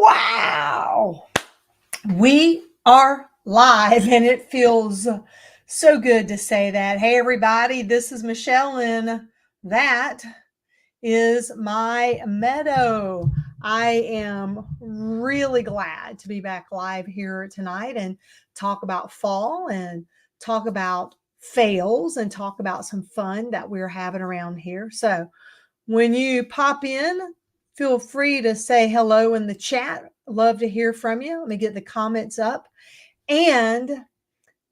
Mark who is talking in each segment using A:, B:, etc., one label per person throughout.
A: Wow. We are live and it feels so good to say that. Hey, everybody, this is Michelle and that is my Meadow. I am really glad to be back live here tonight and talk about fall and talk about fails and talk about some fun that we're having around here. So when you pop in, feel free to say hello in the chat. Love to hear from you. Let me get the comments up. And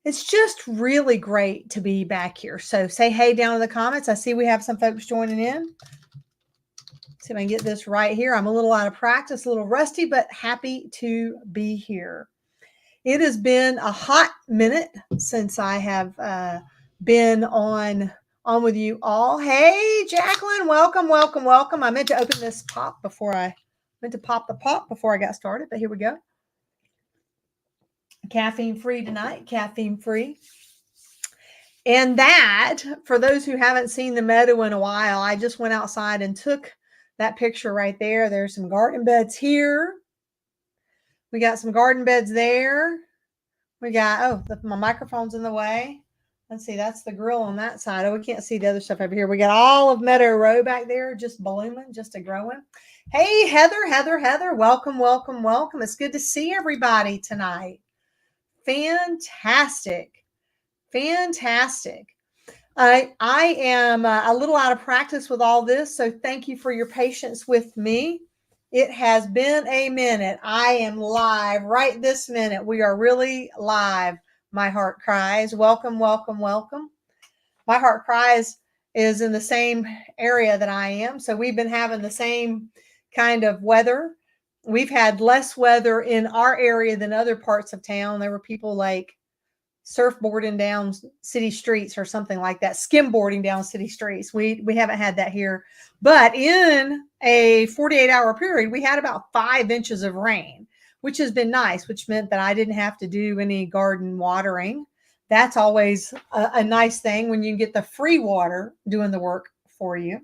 A: it's just really great to be back here. So say hey down in the comments. I see we have some folks joining in. See if I can get this right here. I'm a little out of practice, a little rusty, but happy to be here. It has been a hot minute since I have been on with you all. Hey, Jacqueline, welcome. I meant to open this pop before I pop the pop before I got started, but here we go. Caffeine free tonight, caffeine free. And that, for those who haven't seen the Meadow in a while, I just went outside and took that picture right there. There's some garden beds here. We got some garden beds there. We got, my microphone's in the way. Let's see, that's the grill on that side. Oh, we can't see the other stuff over here. We got all of Meadow Row back there, just blooming, just a growing. Hey, Heather, welcome. It's good to see everybody tonight. Fantastic. I am a little out of practice with all this, so thank you for your patience with me. It has been a minute. I am live right this minute. We are really live. My Heart Cries. Welcome. My Heart Cries is in the same area that I am. So we've been having the same kind of weather. We've had less weather in our area than other parts of town. There were people like surfboarding down city streets or something like that, skimboarding down city streets. We haven't had that here. But in a 48-hour period, we had about 5 inches of rain, which has been nice, which meant that I didn't have to do any garden watering. That's always a nice thing when you get the free water doing the work for you.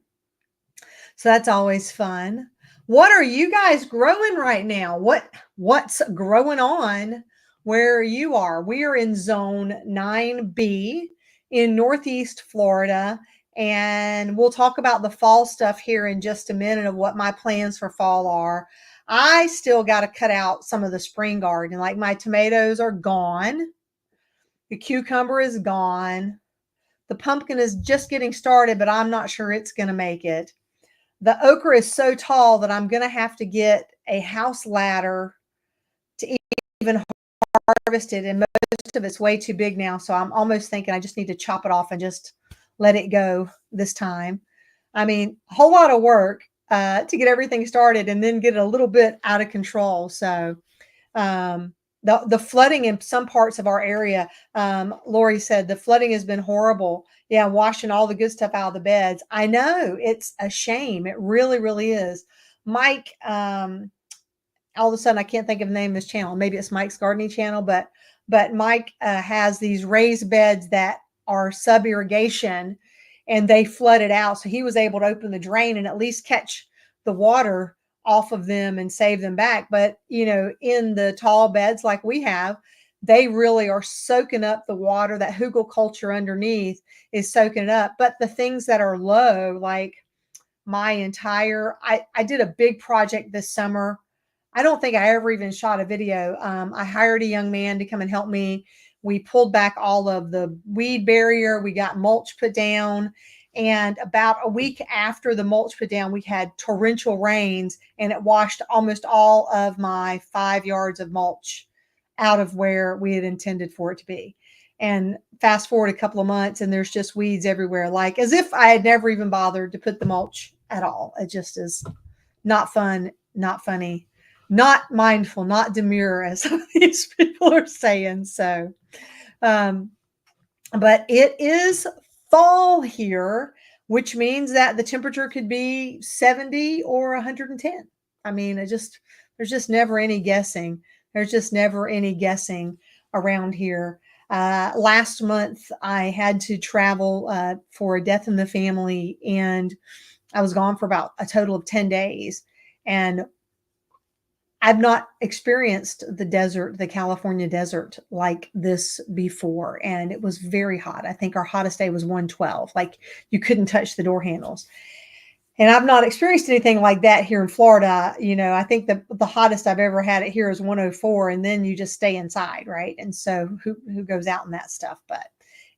A: So that's always fun. What are you guys growing right now? What's growing on where you are? We are in zone 9B in Northeast Florida. And we'll talk about the fall stuff here in just a minute of what my plans for fall are. I still got to cut out some of the spring garden. Like my tomatoes are gone. The cucumber is gone. The pumpkin is just getting started, but I'm not sure it's going to make it. The okra is so tall that I'm going to have to get a house ladder to even harvest it. And most of it's way too big now. So I'm almost thinking I just need to chop it off and just let it go this time. I mean, a whole lot of work to get everything started and then get it a little bit out of control. So the flooding in some parts of our area, Lori said the flooding has been horrible. Yeah, washing all the good stuff out of the beds. I know, it's a shame. It really, really is. Mike, all of a sudden I can't think of the name of this channel. Maybe it's Mike's Gardening Channel, but Mike has these raised beds that are sub-irrigation and they flooded out. So he was able to open the drain and at least catch the water off of them and save them back. But, you know, in the tall beds like we have, they really are soaking up the water. That hugel culture underneath is soaking it up. But the things that are low, like I did a big project this summer. I don't think I ever even shot a video. I hired a young man to come and help me. We pulled back all of the weed barrier. We got mulch put down. And about a week after the mulch put down, we had torrential rains and it washed almost all of my 5 yards of mulch out of where we had intended for it to be. And fast forward a couple of months and there's just weeds everywhere, like as if I had never even bothered to put the mulch at all. It just is not fun, not funny, not mindful, not demure, as some of these people are saying. So, but it is fall here, which means that the temperature could be 70 or 110. I mean, there's just never any guessing. There's just never any guessing around here. Last month, I had to travel for a death in the family, and I was gone for about a total of 10 days. And I've not experienced the desert, the California desert like this before. And it was very hot. I think our hottest day was 112. Like you couldn't touch the door handles. And I've not experienced anything like that here in Florida. I think the hottest I've ever had it here is 104, and then you just stay inside, right? And so who goes out in that stuff? But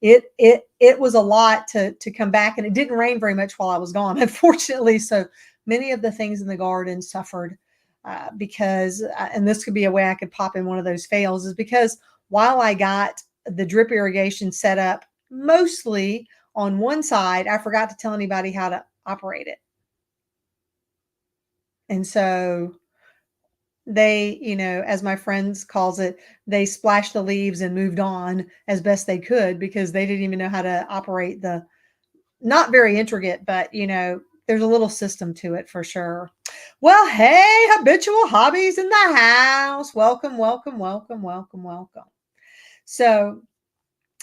A: it was a lot to come back, and it didn't rain very much while I was gone, unfortunately. So many of the things in the garden suffered because, and this could be a way I could pop in one of those fails, is because while I got the drip irrigation set up mostly on one side, I forgot to tell anybody how to operate it. And so they, as my friends calls it, they splashed the leaves and moved on as best they could because they didn't even know how to operate the, not very intricate, but there's a little system to it for sure. Well, hey, habitual hobbies in the house. Welcome, welcome, welcome, welcome, welcome. So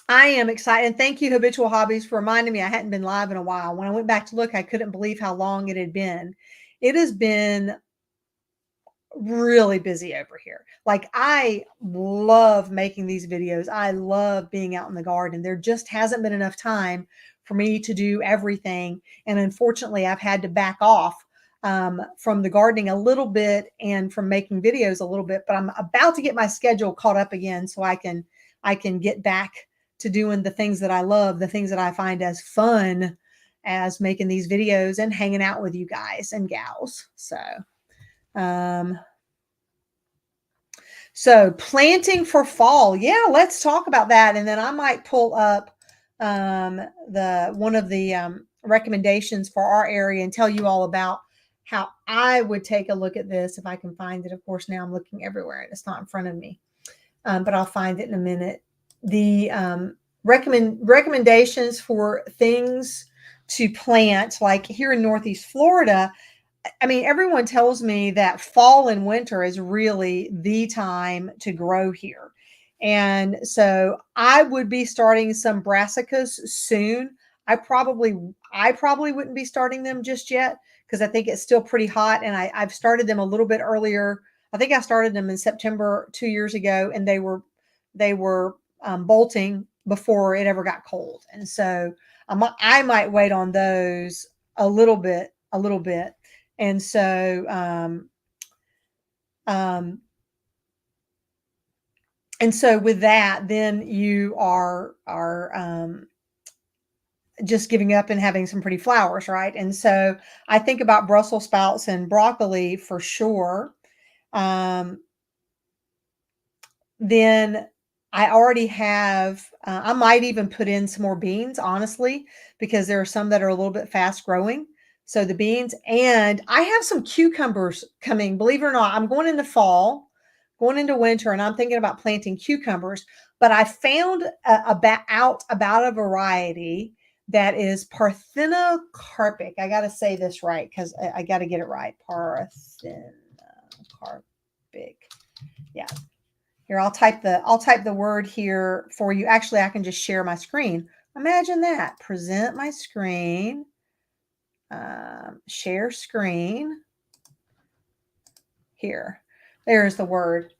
A: I am excited. And thank you, Habitual Hobbies, for reminding me I hadn't been live in a while. When I went back to look, I couldn't believe how long it had been. It has been really busy over here. Like I love making these videos. I love being out in the garden. There just hasn't been enough time for me to do everything. And unfortunately, I've had to back off from the gardening a little bit and from making videos a little bit, but I'm about to get my schedule caught up again so I can get back to doing the things that I love, the things that I find as fun as making these videos and hanging out with you guys and gals. So planting for fall. Yeah, let's talk about that. And then I might pull up one of the recommendations for our area and tell you all about how I would take a look at this if I can find it. Of course, now I'm looking everywhere and it's not in front of me, but I'll find it in a minute. The recommendations for things to plant, like here in Northeast Florida, I mean, everyone tells me that fall and winter is really the time to grow here. And so I would be starting some brassicas soon. I probably wouldn't be starting them just yet because I think it's still pretty hot. And I've started them a little bit earlier. I think I started them in September 2 years ago, and they were bolting before it ever got cold. And so I might wait on those a little bit. And so, with that, then you are just giving up and having some pretty flowers, right? And so I think about Brussels sprouts and broccoli for sure. Then I already have, I might even put in some more beans, honestly, because there are some that are a little bit fast growing. So the beans, and I have some cucumbers coming. Believe it or not, I'm going into fall, going into winter, and I'm thinking about planting cucumbers. But I found about a variety that is parthenocarpic. I got to say this right because I got to get it right. Parthenocarpic. Yeah. Here, I'll type the word here for you. Actually, I can just share my screen. Imagine that. Present my screen. Share screen. Here. There's the word.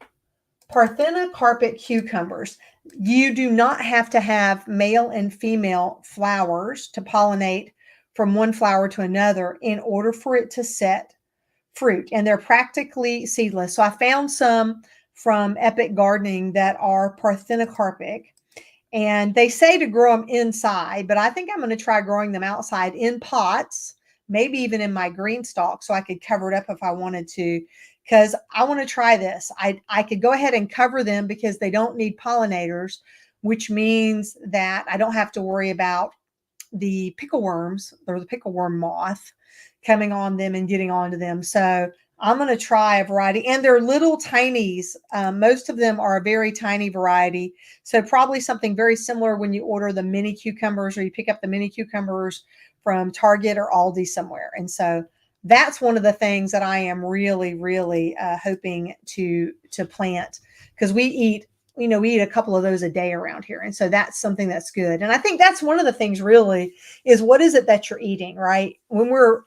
A: Parthenocarpic cucumbers. You do not have to have male and female flowers to pollinate from one flower to another in order for it to set fruit. And they're practically seedless. So I found some from Epic Gardening that are parthenocarpic. And they say to grow them inside, but I think I'm going to try growing them outside in pots, maybe even in my green stalk, so I could cover it up if I wanted to, because I want to try this. I could go ahead and cover them because they don't need pollinators, which means that I don't have to worry about the pickleworms or the pickleworm moth coming on them and getting onto them. So I'm going to try a variety, and they're little tinies. Most of them are a very tiny variety. So probably something very similar when you order the mini cucumbers or you pick up the mini cucumbers from Target or Aldi somewhere. And so that's one of the things that I am really, really hoping to plant, because we eat a couple of those a day around here. And so that's something that's good. And I think that's one of the things really is, what is it that you're eating, right? When we're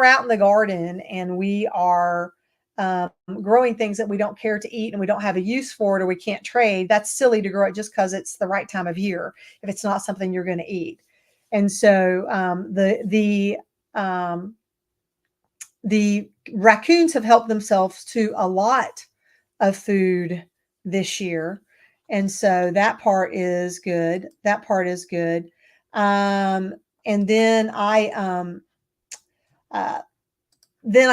A: out in the garden and we are growing things that we don't care to eat and we don't have a use for it or we can't trade, that's silly to grow it just because it's the right time of year if it's not something you're going to eat. And so the raccoons have helped themselves to a lot of food this year. And so that part is good. That part is good. And then I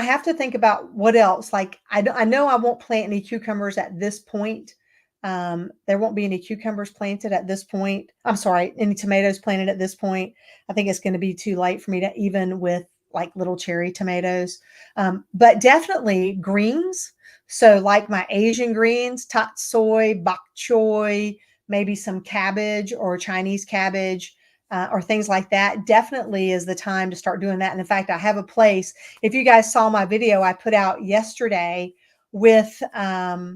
A: have to think about what else. Like I know I won't plant any cucumbers at this point. There won't be any cucumbers planted at this point. I'm sorry, any tomatoes planted at this point. I think it's going to be too late for me to even with like little cherry tomatoes. But definitely greens. So like my Asian greens, tat soy, bok choy, maybe some cabbage or Chinese cabbage. Or things like that, definitely is the time to start doing that. And in fact, I have a place. If you guys saw my video I put out yesterday with the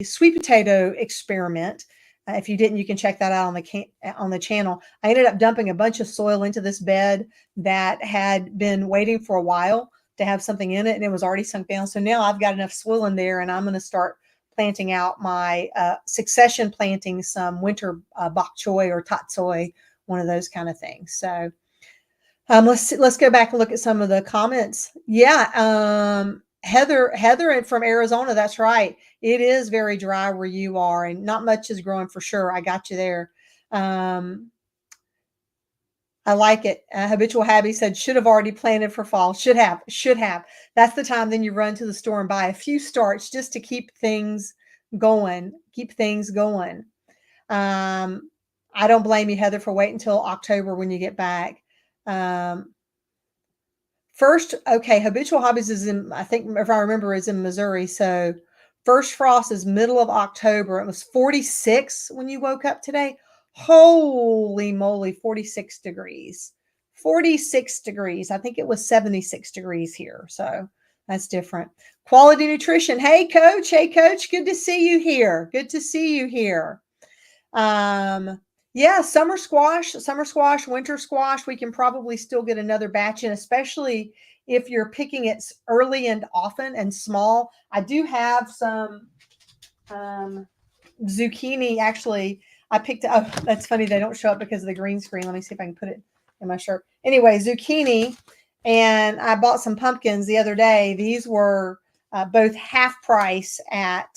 A: sweet potato experiment. If you didn't, you can check that out on the channel. I ended up dumping a bunch of soil into this bed that had been waiting for a while to have something in it, and it was already sunk down. So now I've got enough soil in there, and I'm going to start planting out my succession planting some winter bok choy or tat soy, one of those kind of things. So let's go back and look at some of the comments. Yeah, Heather from Arizona. That's right. It is very dry where you are, and not much is growing for sure. I got you there. I like it. Habitual Habby said, should have already planted for fall. Should have. That's the time then you run to the store and buy a few starts just to keep things going. I don't blame you, Heather, for waiting until October when you get back. First, okay, Habitual Hobbies is in, I think, if I remember, is in Missouri. So first frost is middle of October. It was 46 when you woke up today. Holy moly, 46 degrees. 46 degrees. I think it was 76 degrees here. So that's different. Quality Nutrition. Hey, Coach. Good to see you here. Yeah, summer squash, winter squash. We can probably still get another batch in, especially if you're picking it early and often and small. I do have some zucchini. Actually, I picked up. Oh, that's funny. They don't show up because of the green screen. Let me see if I can put it in my shirt. Anyway, zucchini, and I bought some pumpkins the other day. These were both half price at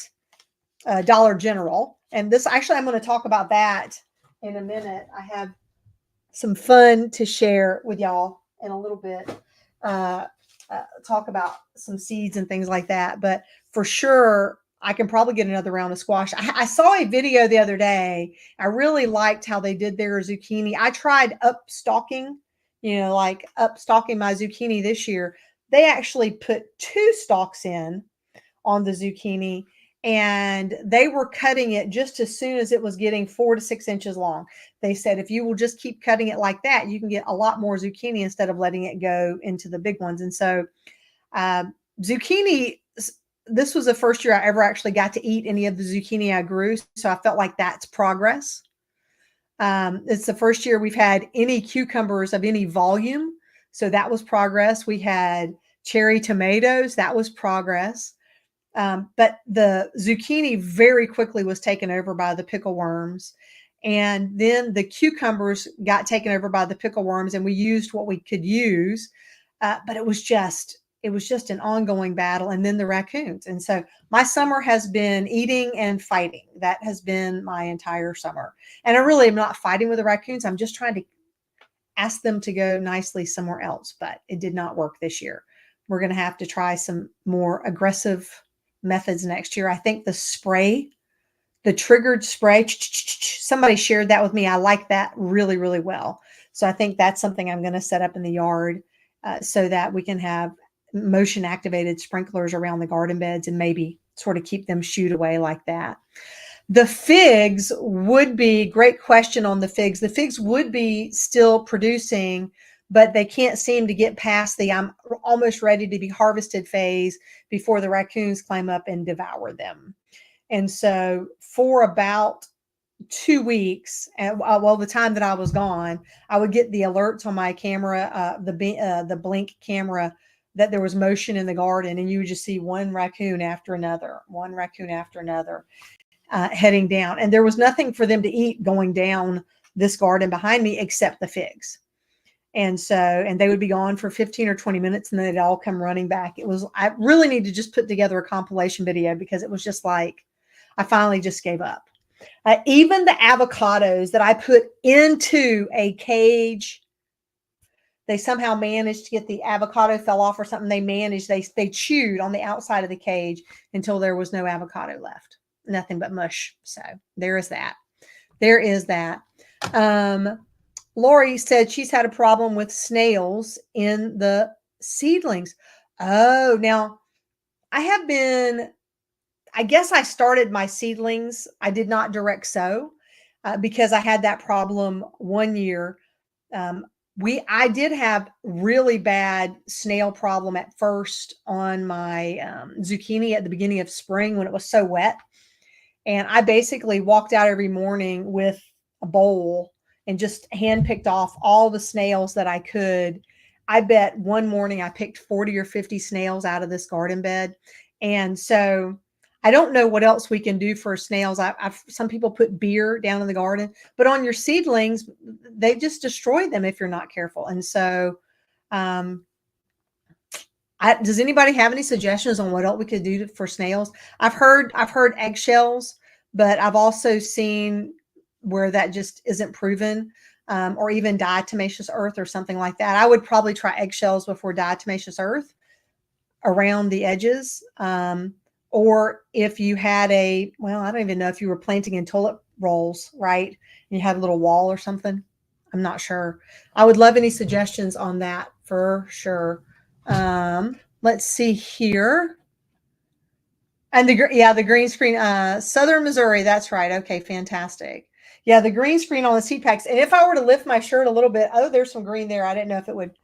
A: Dollar General. And this, actually, I'm going to talk about that in a minute. I have some fun to share with y'all in a little bit. Talk about some seeds and things like that. But for sure, I can probably get another round of squash. I saw a video the other day. I really liked how they did their zucchini. I tried upstocking my zucchini this year. They actually put 2 stalks in on the zucchini, and they were cutting it just as soon as it was getting 4 to 6 inches long. They said, if you will just keep cutting it like that, you can get a lot more zucchini instead of letting it go into the big ones. And so zucchini, this was the first year I ever actually got to eat any of the zucchini I grew. So I felt like that's progress. It's the first year we've had any cucumbers of any volume. So that was progress. We had cherry tomatoes. That was progress. But the zucchini very quickly was taken over by the pickle worms. And then the cucumbers got taken over by the pickle worms, and we used what we could use. But it was just an ongoing battle. And then the raccoons. And so my summer has been eating and fighting. That has been my entire summer. And I really am not fighting with the raccoons. I'm just trying to ask them to go nicely somewhere else. But it did not work this year. We're going to have to try some more aggressive methods next year. I think the triggered spray, somebody shared that with me. I like that really, really well. So I think that's something I'm going to set up in the yard so that we can have motion activated sprinklers around the garden beds and maybe sort of keep them shooed away like that. The figs would be, great question on the figs. The figs would be still producing, but they can't seem to get past the I'm almost ready to be harvested phase before the raccoons climb up and devour them. And so for about 2 weeks, and the time that I was gone, I would get the alerts on my camera, the Blink camera that there was motion in the garden, and you would just see one raccoon after another, heading down. And there was nothing for them to eat going down this garden behind me except the figs. And they would be gone for 15 or 20 minutes, and then they'd all come running back. I really need to just put together a compilation video, because it was just like, I finally just gave up. Even the avocados that I put into a cage, they somehow managed to get the avocado fell off or something. They chewed on the outside of the cage until there was no avocado left, nothing but mush. So there is that. Lori said she's had a problem with snails in the seedlings. Oh, now I guess I started my seedlings. I did not direct sow because I had that problem one year. I did have really bad snail problem at first on my zucchini at the beginning of spring when it was so wet. And I basically walked out every morning with a bowl and just handpicked off all the snails that I could. I bet one morning I picked 40 or 50 snails out of this garden bed. And so I don't know what else we can do for snails. Some people put beer down in the garden, but on your seedlings, they just destroy them if you're not careful. And so, does anybody have any suggestions on what else we could do for snails? I've heard eggshells, but I've also seen where that just isn't proven, or even diatomaceous earth or something like that. I would probably try eggshells before diatomaceous earth around the edges. Or if you had I don't even know if you were planting in toilet rolls, right? And you had a little wall or something. I'm not sure. I would love any suggestions on that for sure. Let's see here. And the green screen, Southern Missouri. That's right. Okay. Fantastic. Yeah. The green screen on the seed packs. And if I were to lift my shirt a little bit, oh, there's some green there. I didn't know if it would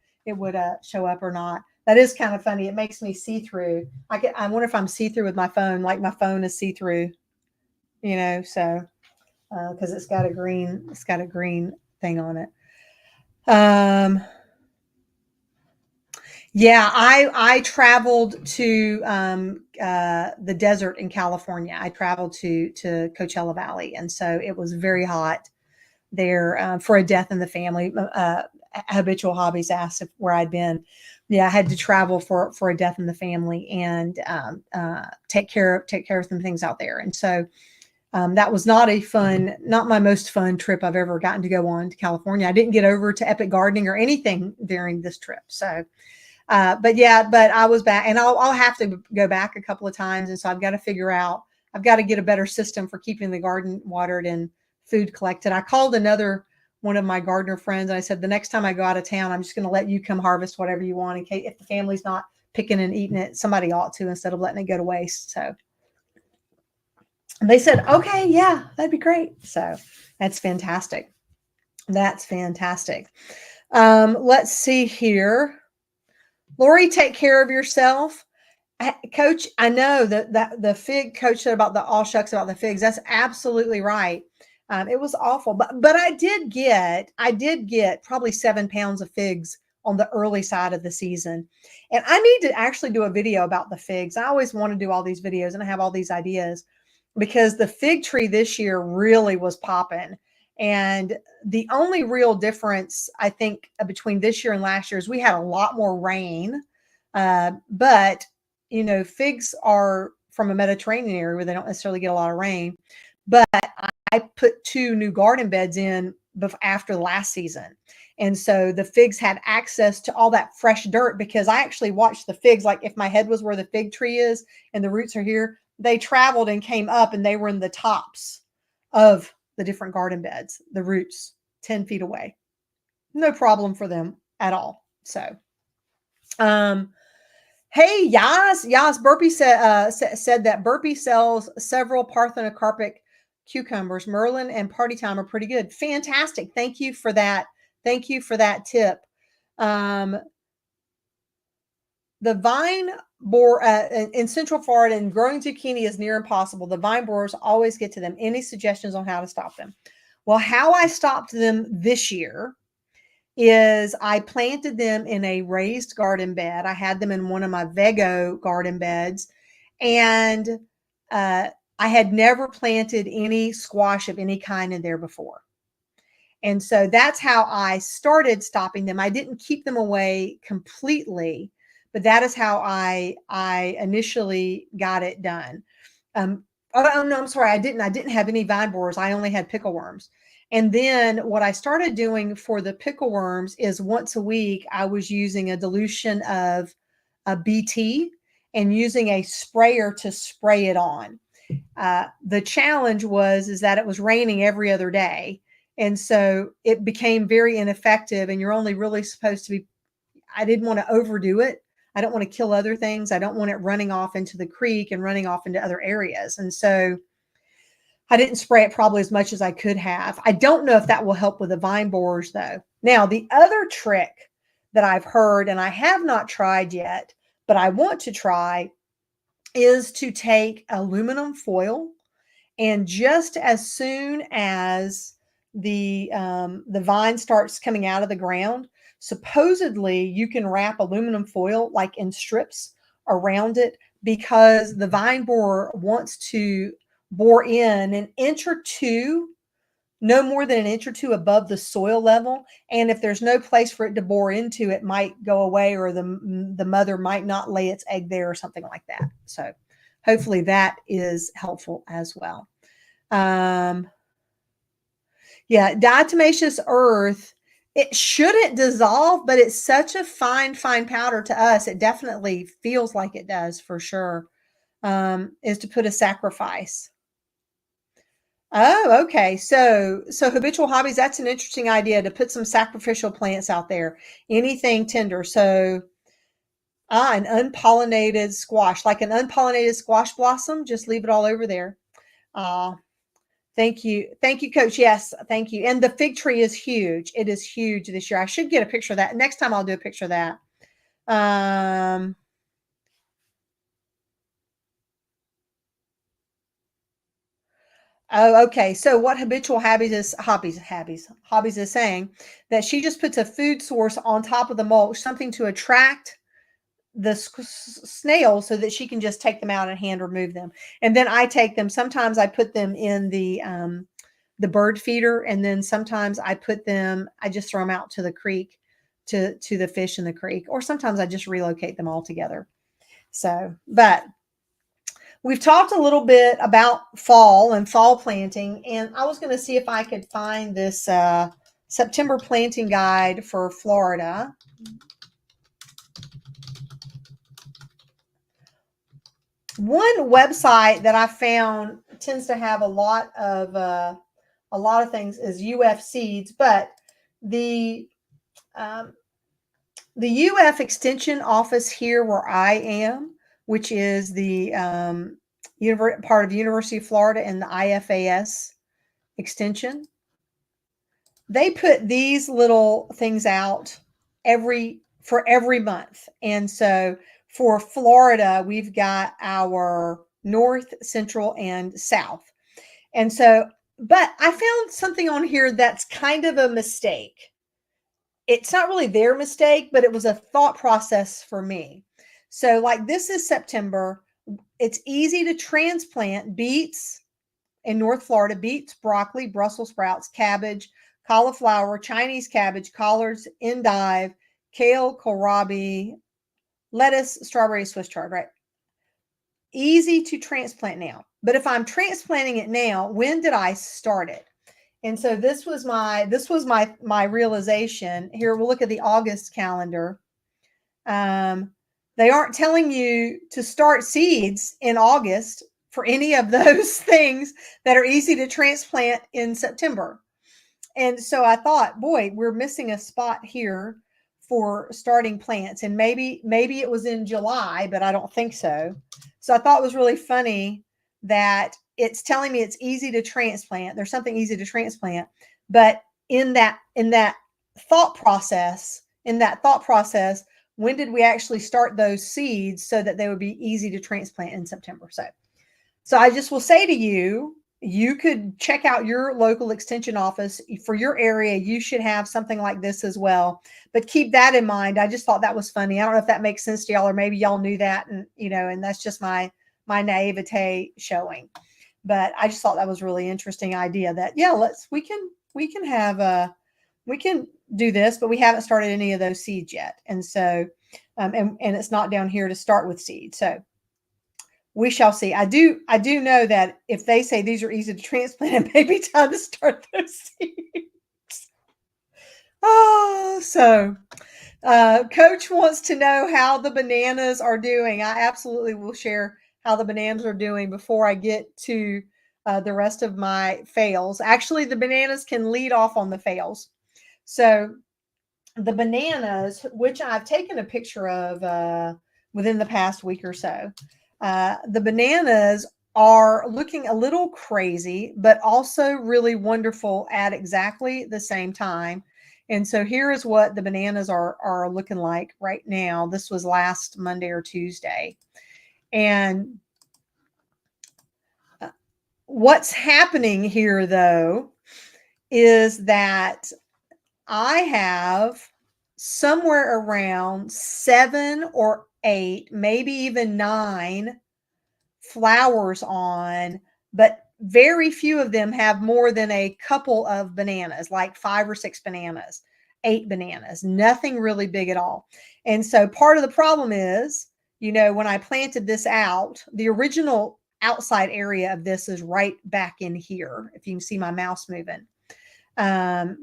A: show up or not. That is kind of funny. It makes me see through. I wonder if I'm see through with my phone, like my phone is see through, so, cause it's got a green thing on it. Yeah, I traveled to the desert in California. I traveled to Coachella Valley, and so it was very hot there for a death in the family. Habitual Hobbies asked where I'd been. Yeah, I had to travel for a death in the family and take care of some things out there, and so that was not my most fun trip I've ever gotten to go on to California. I didn't get over to Epic Gardening or anything during this trip, so. But I was back, and I'll have to go back a couple of times. And so I've got to get a better system for keeping the garden watered and food collected. I called another one of my gardener friends, and I said, the next time I go out of town, I'm just going to let you come harvest whatever you want in case if the family's not picking and eating it, somebody ought to, instead of letting it go to waste. So they said, okay, yeah, that'd be great. So that's fantastic. Let's see here. Lori, take care of yourself. Coach, I know that the fig coach said about the all shucks about the figs. That's absolutely right. It was awful, but I did get probably 7 pounds of figs on the early side of the season. And I need to actually do a video about the figs. I always want to do all these videos, and I have all these ideas because the fig tree this year really was popping. And the only real difference, I think, between this year and last year is we had a lot more rain. But, figs are from a Mediterranean area where they don't necessarily get a lot of rain. But I put 2 new garden beds in after last season. And so the figs had access to all that fresh dirt, because I actually watched the figs. Like if my head was where the fig tree is and the roots are here, they traveled and came up, and they were in the tops of the different garden beds, the roots 10 feet away. No problem for them at all. So, hey, Yas Burpee said that Burpee sells several parthenocarpic cucumbers. Merlin and Party Time are pretty good. Fantastic. Thank you for that. Thank you for that tip. The vine borer in Central Florida, and growing zucchini is near impossible. The vine borers always get to them. Any suggestions on how to stop them? Well, how I stopped them this year is I planted them in a raised garden bed. I had them in one of my Vego garden beds, and I had never planted any squash of any kind in there before. And so that's how I started stopping them. I didn't keep them away completely, but that is how I initially got it done. Oh no, I'm sorry, I didn't have any vine borers. I only had pickle worms. And then what I started doing for the pickle worms is once a week I was using a dilution of a BT and using a sprayer to spray it on. The challenge was is that it was raining every other day, and so it became very ineffective. And you're only really supposed to be. I didn't want to overdo it. I don't want to kill other things. I don't want it running off into the creek and running off into other areas. And so I didn't spray it probably as much as I could have. I don't know if that will help with the vine borers though. Now, the other trick that I've heard and I have not tried yet, but I want to try is to take aluminum foil, and just as soon as the vine starts coming out of the ground, supposedly you can wrap aluminum foil like in strips around it, because the vine borer wants to bore in an inch or two, no more than an inch or two above the soil level. And if there's no place for it to bore into, it might go away, or the mother might not lay its egg there or something like that. So hopefully that is helpful as well. Yeah, diatomaceous earth, it shouldn't dissolve, but it's such a fine, fine powder to us. It definitely feels like it does for sure. Is to put a sacrifice. Oh, okay. So habitual hobbies, that's an interesting idea, to put some sacrificial plants out there. Anything tender. So an unpollinated squash, like an unpollinated squash blossom, just leave it all over there. Uh, Thank you. Thank you, Coach. Yes, thank you. And the fig tree is huge. It is huge this year. I should get a picture of that. Next time I'll do a picture of that. Um, oh, okay. So what habitual hobbies is saying that she just puts a food source on top of the mulch, something to attract the snails so that she can just take them out and hand remove them. And then I take them. Sometimes I put them in the bird feeder, and then sometimes I just throw them out to the creek, to the fish in the creek, or sometimes I just relocate them all together. So, but we've talked a little bit about fall and fall planting, and I was going to see if I could find this September planting guide for Florida. One website that I found tends to have a lot of things is UF Seeds, but the um, the UF Extension office here where I am, which is the part of University of Florida and the IFAS Extension, they put these little things out for every month. And so for Florida, we've got our north, central, and south. And so, but I found something on here that's kind of a mistake. It's not really their mistake, but it was a thought process for me. So, like, this is September. It's easy to transplant beets in North Florida: beets, broccoli, Brussels sprouts, cabbage, cauliflower, Chinese cabbage, collards, endive, kale, kohlrabi, lettuce, strawberry, Swiss chard, right? Easy to transplant now. But if I'm transplanting it now, when did I start it? And so this was my realization. Here, we'll look at the August calendar. They aren't telling you to start seeds in August for any of those things that are easy to transplant in September. And so I thought, boy, we're missing a spot here for starting plants. And maybe it was in July, but I don't think so. So I thought it was really funny that it's telling me it's easy to transplant. There's something easy to transplant, but in that thought process, when did we actually start those seeds so that they would be easy to transplant in September? So I just will say to you, you could check out your local extension office for your area. You should have something like this as well. But keep that in mind. I just thought that was funny. I don't know if that makes sense to y'all, or maybe y'all knew that, and and that's just my naivete showing. But I just thought that was really interesting idea that, yeah, we can have we can do this, but we haven't started any of those seeds yet. And so and it's not down here to start with seed. So we shall see. I do know that if they say these are easy to transplant, it may be time to start those seeds. Oh, so Coach wants to know how the bananas are doing. I absolutely will share how the bananas are doing before I get to the rest of my fails. Actually, the bananas can lead off on the fails. So the bananas, which I've taken a picture of within the past week or so, the bananas are looking a little crazy, but also really wonderful at exactly the same time. And so here is what the bananas are looking like right now. This was last Monday or Tuesday. And what's happening here, though, is that I have somewhere around 7 or 8, maybe even 9 flowers on, but very few of them have more than a couple of bananas, like 5 or 6 bananas, 8 bananas, nothing really big at all. And so part of the problem is, when I planted this out, the original outside area of this is right back in here, if you can see my mouse moving. And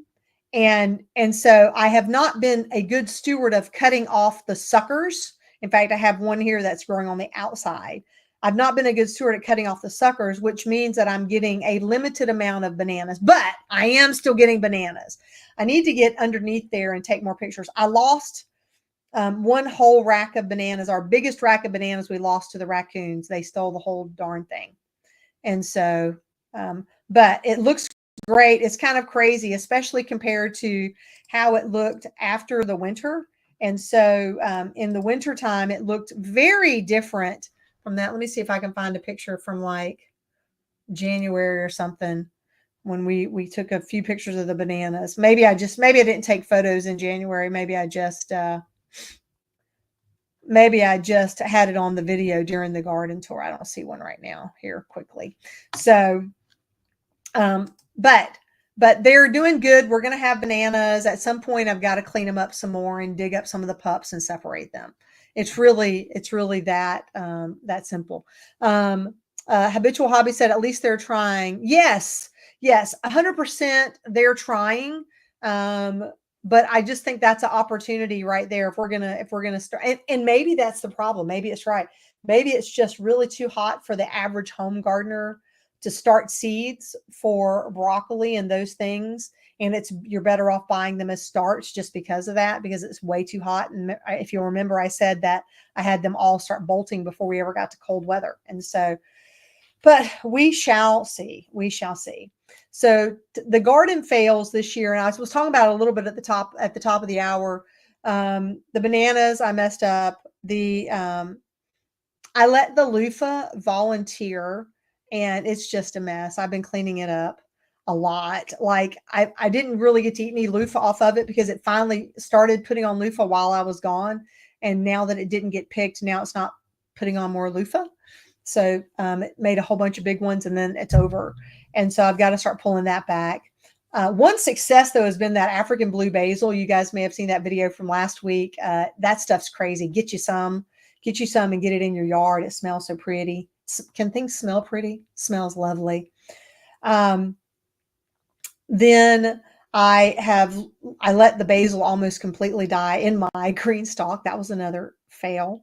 A: so I have not been a good steward of cutting off the suckers. In fact, I have one here that's growing on the outside. I've not been a good steward at cutting off the suckers, which means that I'm getting a limited amount of bananas, but I am still getting bananas. I need to get underneath there and take more pictures. I lost one whole rack of bananas. Our biggest rack of bananas we lost to the raccoons. They stole the whole darn thing. And so, but it looks great. It's kind of crazy, especially compared to how it looked after the winter. And so in the winter time, it looked very different from that. Let me see if I can find a picture from like January or something when we took a few pictures of the bananas. Maybe I didn't take photos in January. Maybe I just had it on the video during the garden tour. I don't see one right now here quickly. So but they're doing good. We're going to have bananas. At some point, I've got to clean them up some more and dig up some of the pups and separate them. It's really that simple. Habitual Hobby said, at least they're trying. Yes, 100% they're trying. But I just think that's an opportunity right there. If we're gonna start, and maybe that's the problem. Maybe it's right. Maybe it's just really too hot for the average home gardener to start seeds for broccoli and those things. And you're better off buying them as starts just because of that, because it's way too hot. And if you'll remember, I said that I had them all start bolting before we ever got to cold weather. And so, but we shall see. We shall see. So the garden fails this year, and I was talking about it a little bit at the top of the hour. The bananas, I messed up. I let the loofah volunteer, and it's just a mess. I've been cleaning it up a lot. Like I didn't really get to eat any loofah off of it because it finally started putting on loofah while I was gone. And now that it didn't get picked, now it's not putting on more loofah. So it made a whole bunch of big ones, and then it's over. And so I've got to start pulling that back. One success, though, has been that African blue basil. You guys may have seen that video from last week. That stuff's crazy. Get you some and get it in your yard. It smells so pretty. Can things smell pretty? Smells lovely. Then I let the basil almost completely die in my green stalk. That was another fail.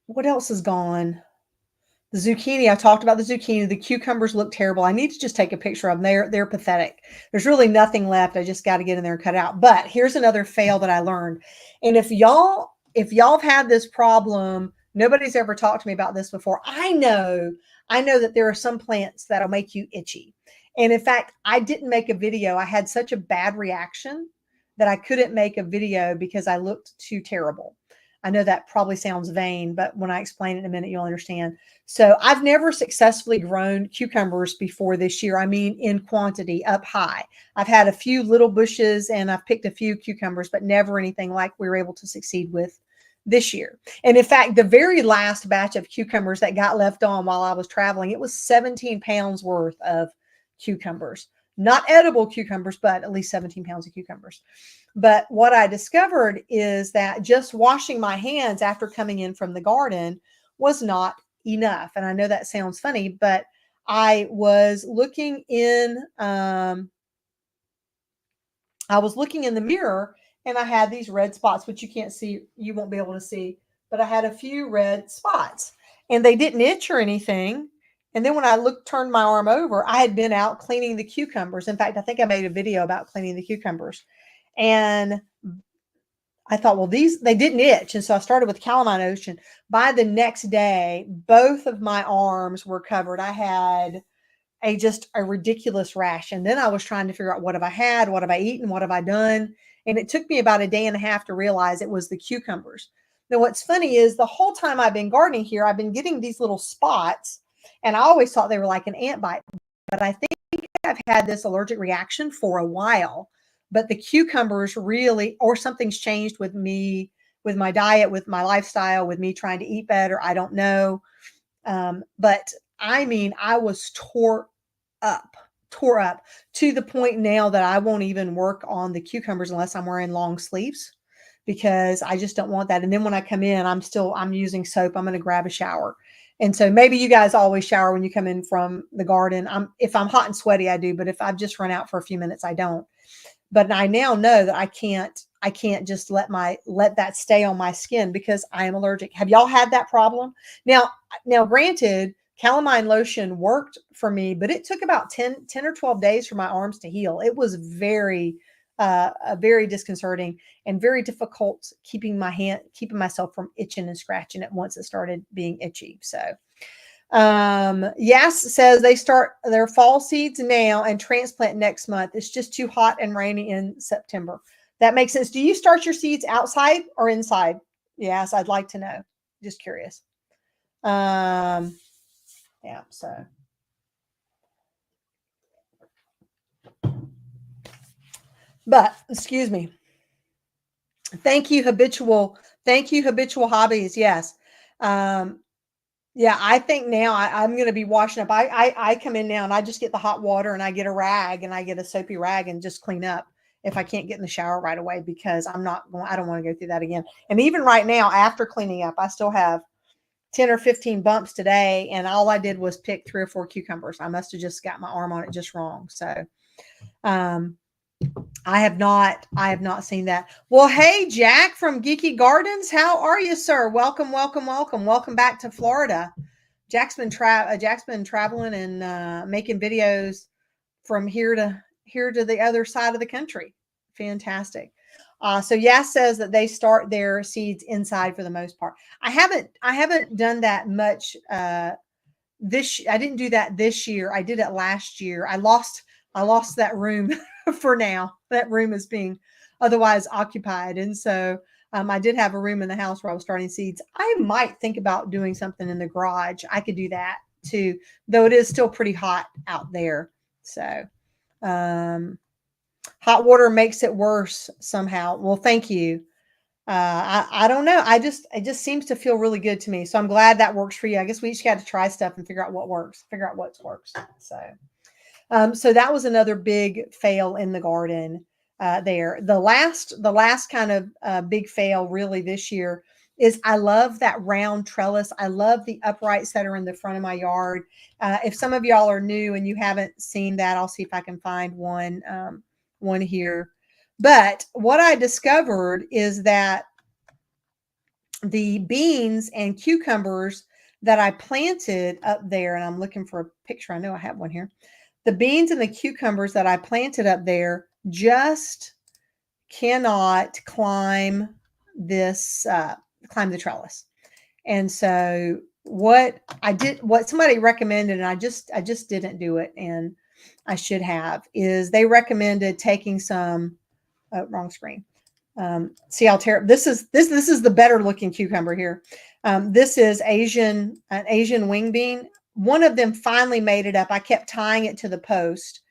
A: What else is gone? The zucchini, I talked about the zucchini. The cucumbers look terrible. I need to just take a picture of them. They're pathetic. There's really nothing left. I just got to get in there and cut it out. But here's another fail that I learned. And if y'all have had this problem, nobody's ever talked to me about this before. I know that there are some plants that'll make you itchy. And in fact, I didn't make a video. I had such a bad reaction that I couldn't make a video because I looked too terrible. I know that probably sounds vain, but when I explain it in a minute, you'll understand. So I've never successfully grown cucumbers before this year. I mean, in quantity up high. I've had a few little bushes and I've picked a few cucumbers, but never anything like we were able to succeed with this year. And in fact, the very last batch of cucumbers that got left on while I was traveling, it was 17 pounds worth of cucumbers. Not edible cucumbers, but at least 17 pounds of cucumbers. But what I discovered is that just washing my hands after coming in from the garden was not enough. And I know that sounds funny, but I was looking in the mirror and I had these red spots, which you can't see, you won't be able to see, but I had a few red spots and they didn't itch or anything. And then when I turned my arm over, I had been out cleaning the cucumbers. In fact, I think I made a video about cleaning the cucumbers. And I thought, well, they didn't itch. And so I started with calamine lotion. By the next day, both of my arms were covered. I had just a ridiculous rash. And then I was trying to figure out, what have I had? What have I eaten? What have I done? And it took me about a day and a half to realize it was the cucumbers. Now, what's funny is the whole time I've been gardening here, I've been getting these little spots, and I always thought they were like an ant bite. But I think I've had this allergic reaction for a while. But the cucumbers really, or something's changed with me, with my diet, with my lifestyle, with me trying to eat better. I don't know. But I mean, I was tore up to the point now that I won't even work on the cucumbers unless I'm wearing long sleeves, because I just don't want that. And then when I come in, I'm using soap. I'm going to grab a shower. And so maybe you guys always shower when you come in from the garden. If I'm hot and sweaty, I do. But if I've just run out for a few minutes, I don't. But I now know that I can't just let that stay on my skin because I am allergic. Have y'all had that problem? Now granted, calamine lotion worked for me, but it took about 10 or 12 days for my arms to heal. It was very disconcerting and very difficult keeping myself from itching and scratching it once it started being itchy. So Yes says they start their fall seeds now and transplant next month. It's just too hot and rainy in September. That makes sense. Do you start your seeds outside or inside? Yes, I'd like to know. Just curious. Yeah, so. But excuse me. Thank you, habitual hobbies. Yes. Yeah, I think now I'm going to be washing up. I come in now and I just get the hot water and I get a rag and I get a soapy rag and just clean up if I can't get in the shower right away, because I don't want to go through that again. And even right now, after cleaning up, I still have 10 or 15 bumps today. And all I did was pick 3 or 4 cucumbers. I must have just got my arm on it just wrong. So, I have not seen that. Well, hey, Jack from Geeky Gardens. How are you, sir? Welcome back to Florida. Jack's been traveling and making videos from here to the other side of the country. Fantastic. So Yas says that they start their seeds inside for the most part. I haven't done that much I didn't do that this year. I did it last year. I lost that room for now. That room is being otherwise occupied. And so I did have a room in the house where I was starting seeds. I might think about doing something in the garage. I could do that too, though it is still pretty hot out there. So hot water makes it worse somehow. Well, thank you. I don't know. It just seems to feel really good to me. So I'm glad that works for you. I guess we each got to try stuff and figure out what works. So that was another big fail in the garden there. The last kind of big fail really this year is I love that round trellis. I love the uprights that are in the front of my yard. If some of y'all are new and you haven't seen that, I'll see if I can find one here. But what I discovered is that the beans and cucumbers that I planted up there, and I'm looking for a picture. I know I have one here. The beans and the cucumbers that I planted up there just cannot climb the trellis. And so what somebody recommended, and I just didn't do it, and I should have, is they recommended taking some, wrong screen. See how terrible this is. This is the better looking cucumber here. This is an Asian wing bean. One of them finally made it up. I kept tying it to the post,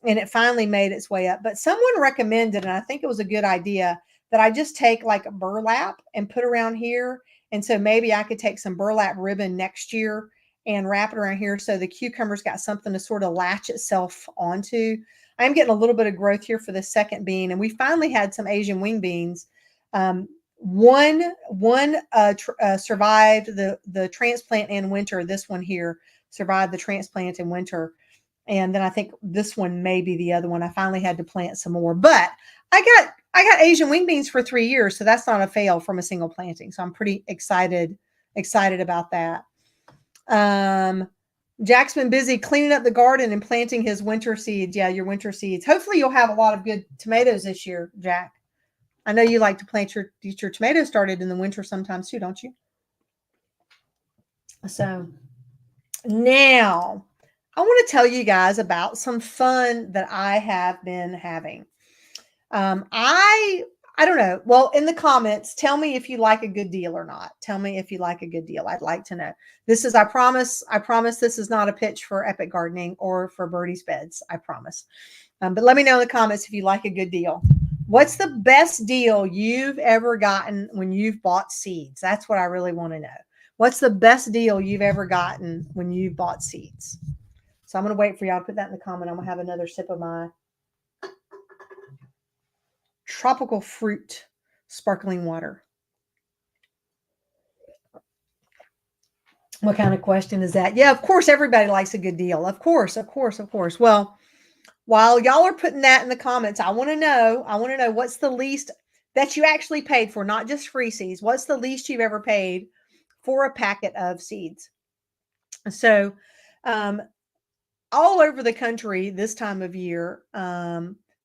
A: and it finally made its way up. But someone recommended, and I think it was a good idea, that I just take like a burlap and put around here. And so maybe I could take some burlap ribbon next year and wrap it around here so the cucumber's got something to sort of latch itself onto. I'm getting a little bit of growth here for the second bean, and we finally had some Asian wing beans. One survived the transplant in winter. This one here survived the transplant in winter. And then I think this one may be the other one. I finally had to plant some more, but I got Asian wing beans for 3 years, so that's not a fail from a single planting. So I'm pretty excited about that. Jack's been busy cleaning up the garden and planting his winter seeds. Yeah, your winter seeds. Hopefully you'll have a lot of good tomatoes this year, Jack. I know you like to plant your tomatoes started in the winter sometimes too, don't you? So now I want to tell you guys about some fun that I have been having. I don't know. Well, in the comments, tell me if you like a good deal or not. Tell me if you like a good deal. I'd like to know. This is, I promise this is not a pitch for Epic Gardening or for Birdie's Beds. I promise. But let me know in the comments if you like a good deal. What's the best deal you've ever gotten when you've bought seeds? That's what I really want to know. What's the best deal you've ever gotten when you've bought seeds? So I'm going to wait for y'all to put that in the comment. I'm going to have another sip of my tropical fruit sparkling water. What kind of question is that? Yeah, of course, everybody likes a good deal. Of course. Well, while y'all are putting that in the comments, I want to know what's the least that you actually paid for, not just free seeds. What's the least you've ever paid for a packet of seeds? So, all over the country this time of year,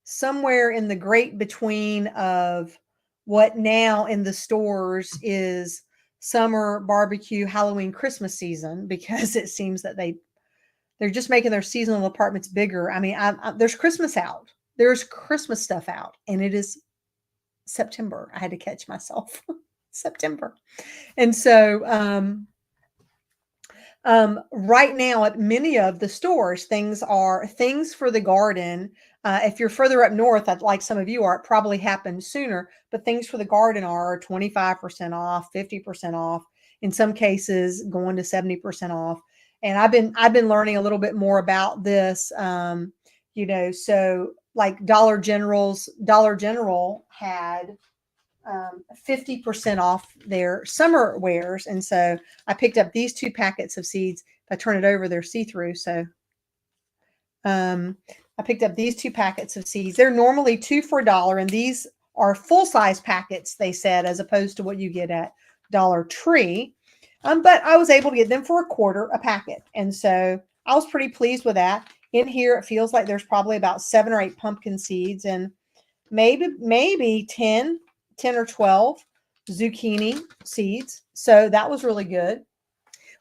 A: somewhere in the great between of what now in the stores is summer barbecue, Halloween, Christmas season, because it seems that they're just making their seasonal apartments bigger. I mean, there's Christmas out. There's Christmas stuff out, and it is September. I had to catch myself. September. And so right now at many of the stores, things for the garden. If you're further up north, like some of you are, it probably happened sooner, but things for the garden are 25% off, 50% off, in some cases going to 70% off. And I've been learning a little bit more about this, so like Dollar General had 50% off their summer wares. And so I picked up these 2 packets of seeds. If I turn it over, they're see-through. So I picked up these 2 packets of seeds. They're normally 2 for $1, and these are full-size packets, they said, as opposed to what you get at Dollar Tree. But I was able to get them for $1 a packet. And so I was pretty pleased with that. In here, it feels like there's probably about 7 or 8 pumpkin seeds and maybe 10 or 12 zucchini seeds. So that was really good.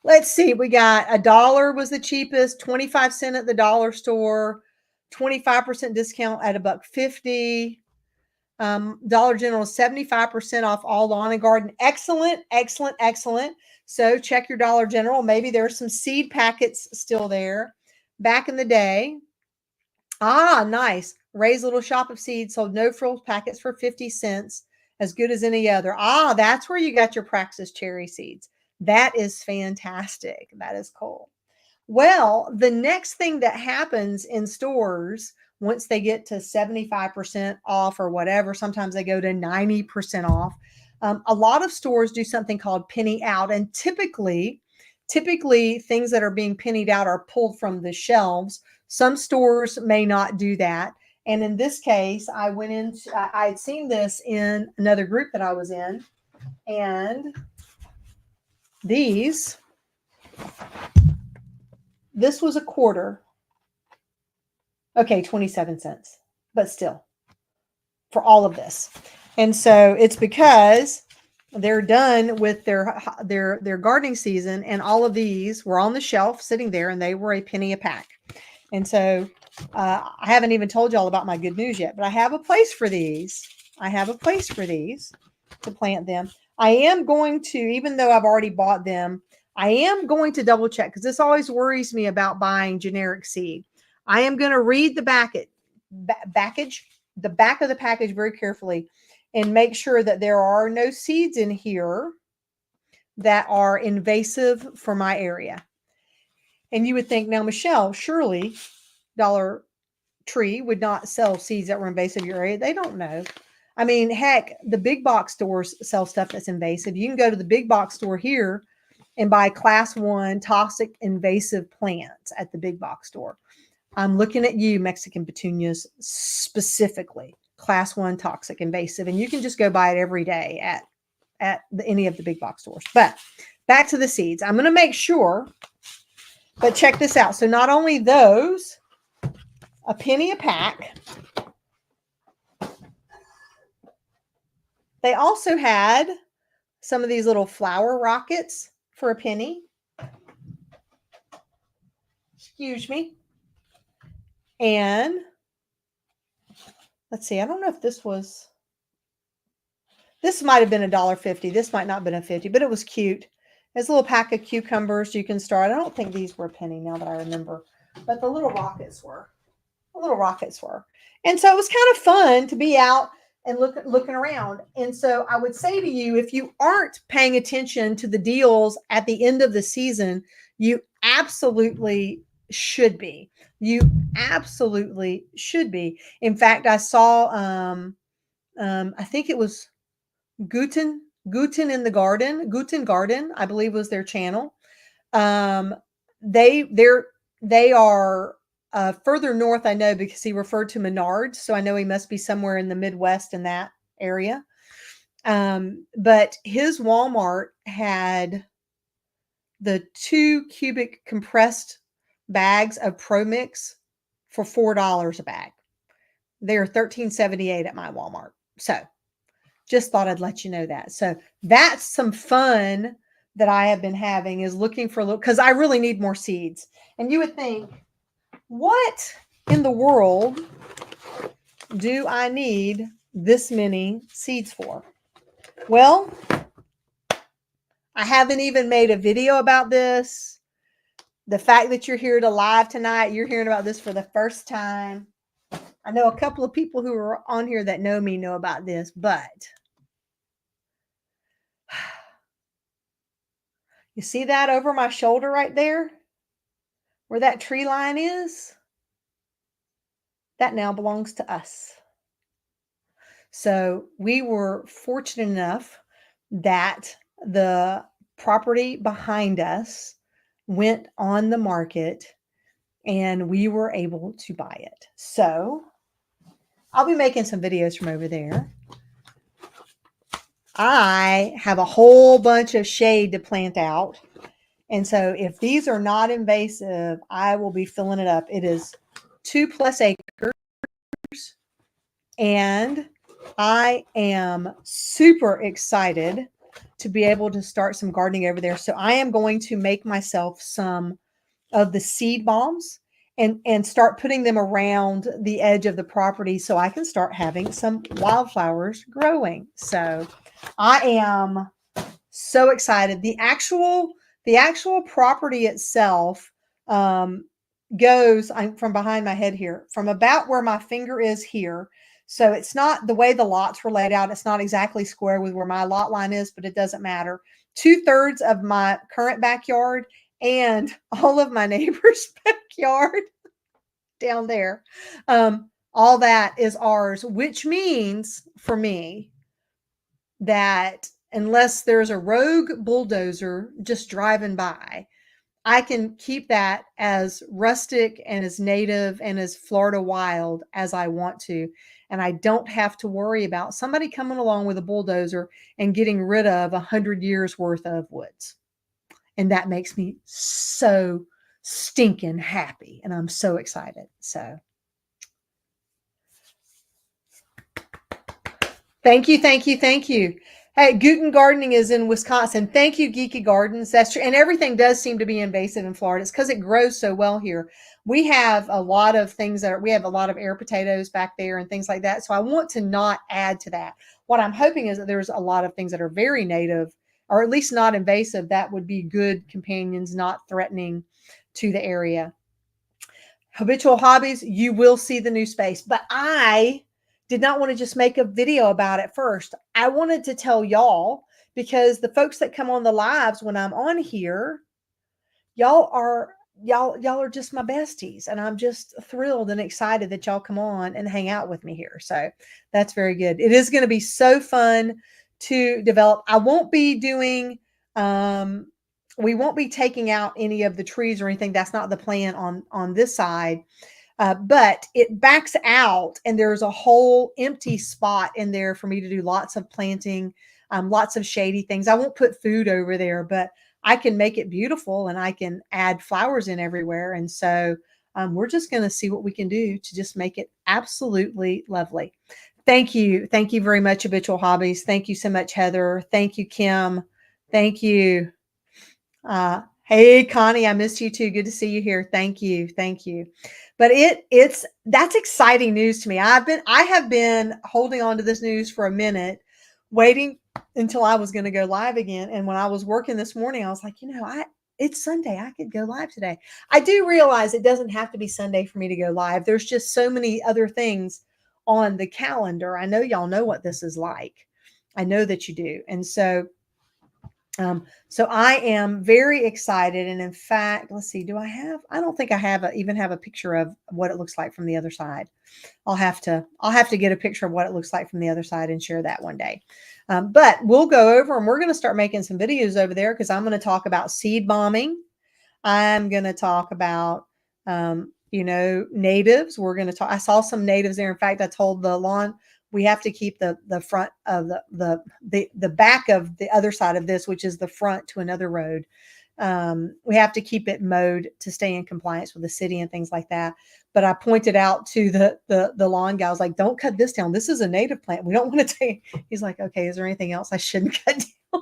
A: Let's see. We got $1 was the cheapest, 25 cents at the dollar store, 25% discount at $1.50. Dollar General 75% off all lawn and garden. Excellent. So check your Dollar General. Maybe there's some seed packets still there. Back in the day. Nice. Ray's Little Shop of Seeds sold no frills packets for 50 cents. As good as any other. That's where you got your Praxis cherry seeds. That is fantastic. That is cool. Well, the next thing that happens in stores, once they get to 75% off or whatever, sometimes they go to 90% off. A lot of stores do something called penny out. And typically things that are being pennied out are pulled from the shelves. Some stores may not do that. And in this case, I had seen this in another group that I was in, and this was $0.25. Okay, 27 cents, but still for all of this. And so it's because they're done with their gardening season, and all of these were on the shelf sitting there, and they were a penny a pack. And so I haven't even told y'all about my good news yet, but I have a place for these. I have a place for these to plant them. I am going to, even though I've already bought them, I am going to double check because this always worries me about buying generic seed. I am going to read the back of the package very carefully and make sure that there are no seeds in here that are invasive for my area. And you would think, now, Michelle, surely Dollar Tree would not sell seeds that were invasive in your area. They don't know. I mean, heck, the big box stores sell stuff that's invasive. You can go to the big box store here and buy class 1 toxic invasive plants at the big box store. I'm looking at you, Mexican petunias, specifically class 1 toxic invasive, and you can just go buy it every day at any of the big box stores. But back to the seeds. I'm going to make sure, but check this out. So not only those, a penny a pack, they also had some of these little flower rockets for a penny. Excuse me. And let's see, I don't know if this might have been $1.50. This might not have been a 50, but it was cute. There's a little pack of cucumbers you can start. I don't think these were a penny now that I remember, but the little rockets were. And so it was kind of fun to be out and looking around. And so I would say to you, if you aren't paying attention to the deals at the end of the season, you absolutely should be. You absolutely should be. In fact, I saw, I think it was Guten in the Garden, Guten Garden, I believe was their channel. They are further north, I know, because he referred to Menards, so I know he must be somewhere in the Midwest in that area. But his Walmart had the 2 cubic compressed bags of Pro Mix for $4 a bag. They're $13.78 at my Walmart. So just thought I'd let you know that. So that's some fun that I have been having, is looking for a little, because I really need more seeds. And you would think, what in the world do I need this many seeds for? Well, I haven't even made a video about this. The fact that you're here to live tonight, you're hearing about this for the first time. I know a couple of people who are on here that know me know about this, but you see that over my shoulder right there? Where that tree line is? That now belongs to us. So we were fortunate enough that the property behind us went on the market and we were able to buy it. So I'll be making some videos from over there. I have a whole bunch of shade to plant out. And so if these are not invasive, I will be filling it up. It is 2+ acres. And I am super excited to be able to start some gardening over there. So I am going to make myself some of the seed bombs and start putting them around the edge of the property so I can start having some wildflowers growing. So I am so excited. The actual property itself goes, I'm from behind my head here, from about where my finger is here. So it's not the way the lots were laid out. It's not exactly square with where my lot line is, but it doesn't matter. 2/3 of my current backyard and all of my neighbor's backyard down there. All that is ours, which means for me that unless there's a rogue bulldozer just driving by, I can keep that as rustic and as native and as Florida wild as I want to. And I don't have to worry about somebody coming along with a bulldozer and getting rid of 100 years worth of woods. And that makes me so stinking happy. And I'm so excited. So thank you. Hey, Guten Gardening is in Wisconsin. Thank you, Geeky Gardens. That's true. And everything does seem to be invasive in Florida. It's because it grows so well here. We have a lot of things we have a lot of air potatoes back there and things like that. So I want to not add to that. What I'm hoping is that there's a lot of things that are very native, or at least not invasive, that would be good companions, not threatening to the area. Habitual hobbies, you will see the new space. But I did not want to just make a video about it first. I wanted to tell y'all, because the folks that come on the lives when I'm on here, y'all are y'all are just my besties, and I'm just thrilled and excited that y'all come on and hang out with me here. So that's very good. It is going to be so fun to develop. I won't be doing we won't be taking out any of the trees or anything. That's not the plan on this side. But it backs out, and there's a whole empty spot in there for me to do lots of planting, lots of shady things. I won't put food over there, but I can make it beautiful, and I can add flowers in everywhere. And so we're just going to see what we can do to just make it absolutely lovely. Thank you. Thank you very much, Habitual Hobbies. Thank you so much, Heather. Thank you, Kim. Thank you. Hey, Connie, I missed you too. Good to see you here. Thank you. Thank you. But that's exciting news to me. I have been holding on to this news for a minute, waiting until I was going to go live again. And when I was working this morning, I was like, it's Sunday. I could go live today. I do realize it doesn't have to be Sunday for me to go live. There's just so many other things on the calendar. I know y'all know what this is like. I know that you do. And so I am very excited. And in fact, let's see, I don't think I even have a picture of what it looks like from the other side. I'll have to get a picture of what it looks like from the other side and share that one day. But we'll go over, and we're going to start making some videos over there, because I'm going to talk about seed bombing. I'm going to talk about, natives. I saw some natives there. In fact, I told the lawn, we have to keep the front of the back of the other side of this, which is the front to another road. We have to keep it mowed to stay in compliance with the city and things like that. But I pointed out to the lawn guy, I was like, don't cut this down. This is a native plant. We don't want to take. He's like, okay, is there anything else I shouldn't cut down? I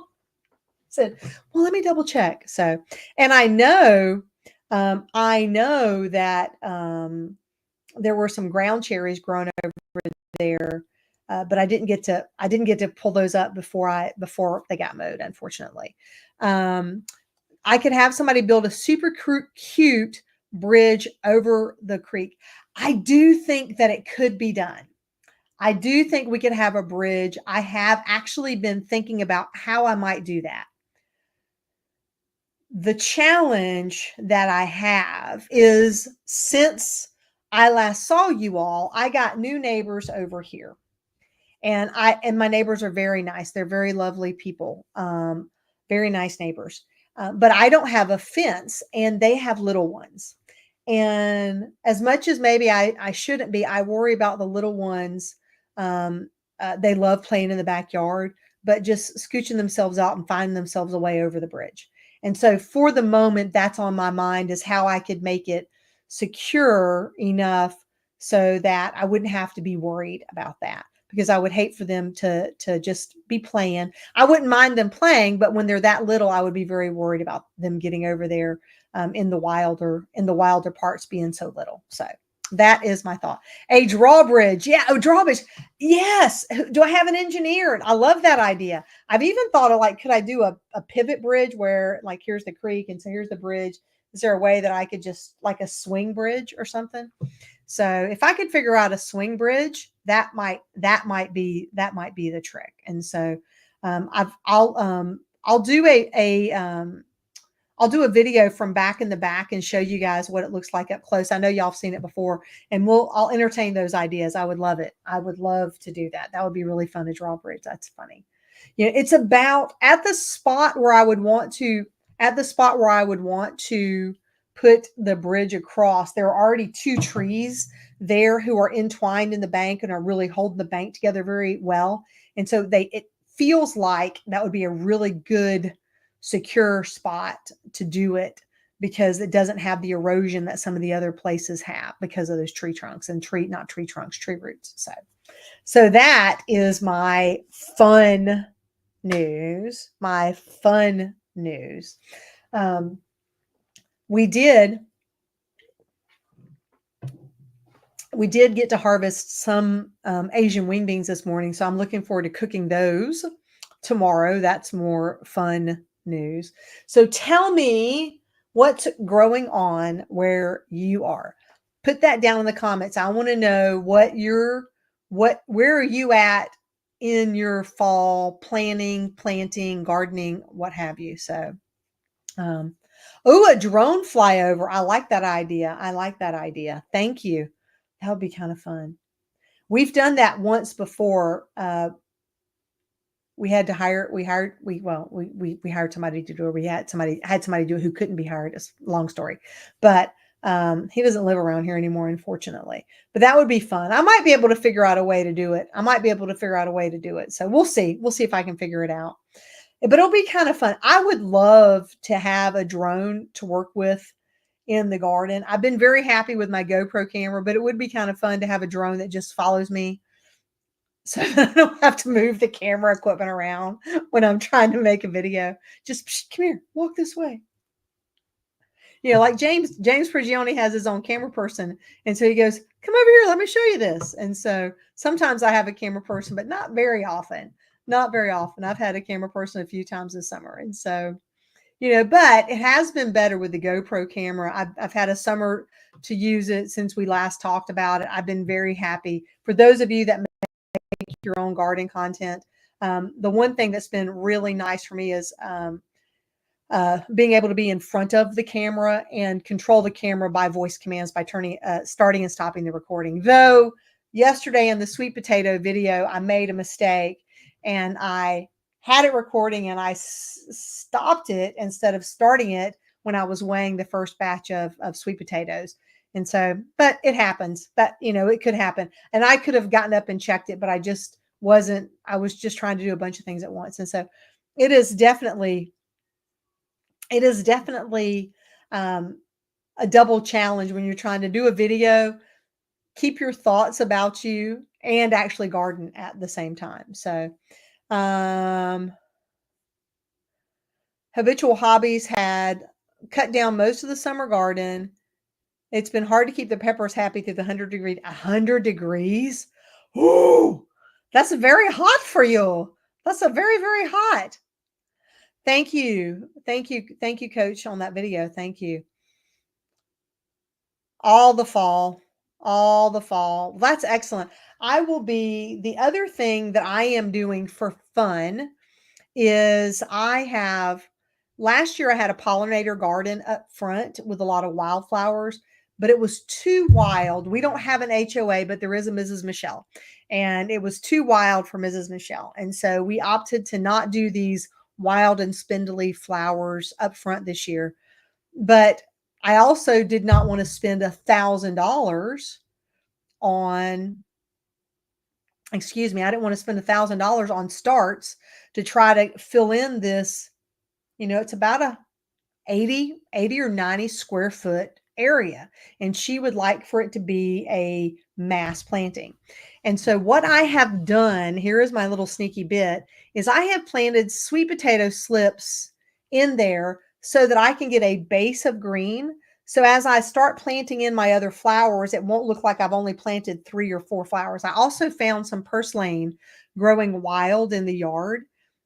A: said, well, let me double check. So, and I know that there were some ground cherries growing over there. But I didn't get to pull those up before they got mowed, unfortunately. I could have somebody build a super cute bridge over the creek. I do think that it could be done. I do think we could have a bridge. I have actually been thinking about how I might do that. The challenge that I have is, since I last saw you all, I got new neighbors over here. And my neighbors are very nice. They're very lovely people, very nice neighbors. But I don't have a fence, and they have little ones. And as much as maybe I shouldn't be, I worry about the little ones. They love playing in the backyard, but just scooching themselves out and finding themselves a way over the bridge. And so for the moment, that's on my mind, is how I could make it secure enough so that I wouldn't have to be worried about that. Because I would hate for them to just be playing. I wouldn't mind them playing, but when they're that little, I would be very worried about them getting over there in the wilder parts, being so little. So that is my thought. A drawbridge. Yeah. Oh, drawbridge. Yes. Do I have an engineer? I love that idea. I've even thought of, like, could I do a pivot bridge where, like, here's the creek, and so here's the bridge. Is there a way that I could just, like, a swing bridge or something? So if I could figure out a swing bridge, that might be the trick. And so I'll do a video from back in the back and show you guys what it looks like up close. I know y'all have seen it before, and I'll entertain those ideas. I would love it. I would love to do that. That would be really fun to draw a bridge. That's funny. It's about at the spot where I would want to put the bridge across. There are already two trees there who are entwined in the bank and are really holding the bank together very well. And so it feels like that would be a really good, secure spot to do it, because it doesn't have the erosion that some of the other places have because of those tree trunks and tree roots. So that is my fun news, my fun news. Um, we did get to harvest some Asian wing beans this morning, so I'm looking forward to cooking those tomorrow. That's more fun news. So tell me what's growing on where you are. Put that down in the comments. I want to know where are you at in your fall planting, gardening, what have you. So, um, oh, a drone flyover. I like that idea. I like that idea. Thank you. That would be kind of fun. We've done that once before. We had to hire. We hired somebody to do it. We had somebody do it who couldn't be hired. It's a long story, but he doesn't live around here anymore, unfortunately. But that would be fun. I might be able to figure out a way to do it. So we'll see. We'll see if I can figure it out. But it'll be kind of fun. I would love to have a drone to work with in the garden. I've been very happy with my GoPro camera, but it would be kind of fun to have a drone that just follows me so I don't have to move the camera equipment around when I'm trying to make a video. Just come here, walk this way. Like James Prigioni has his own camera person. And so he goes, come over here, let me show you this. And so sometimes I have a camera person, but not very often. Not very often. I've had a camera person a few times this summer. And so, but it has been better with the GoPro camera. I've had a summer to use it since we last talked about it. I've been very happy. For those of you that make your own garden content, the one thing that's been really nice for me is being able to be in front of the camera and control the camera by voice commands by starting and stopping the recording. Though yesterday in the sweet potato video, I made a mistake and I had it recording and I stopped it instead of starting it when I was weighing the first batch of sweet potatoes. And so, but it happens. It could happen. And I could have gotten up and checked it, but I just wasn't. I was just trying to do a bunch of things at once. And so it is definitely a double challenge when you're trying to do a video, keep your thoughts about you, and actually garden at the same time. So, habitual hobbies had cut down most of the summer garden. It's been hard to keep the peppers happy through the 100 degrees. Ooh, that's very hot for you. That's a very, very hot. Thank you. Thank you. Thank you, Coach, on that video. Thank you. All the fall. That's excellent. The other thing that I am doing for fun is last year I had a pollinator garden up front with a lot of wildflowers, but it was too wild. We don't have an HOA, but there is a Mrs. Michelle, and it was too wild for Mrs. Michelle. And so we opted to not do these wild and spindly flowers up front this year. But I also did not want to spend $1,000 on, I didn't want to spend $1,000 on starts to try to fill in this, it's about a 80 or 90 square foot area. And she would like for it to be a mass planting. And so what I have done, here is my little sneaky bit, is I have planted sweet potato slips in there so that I can get a base of green. So as I start planting in my other flowers, it won't look like I've only planted 3 or 4 flowers. I also found some purslane growing wild in the yard,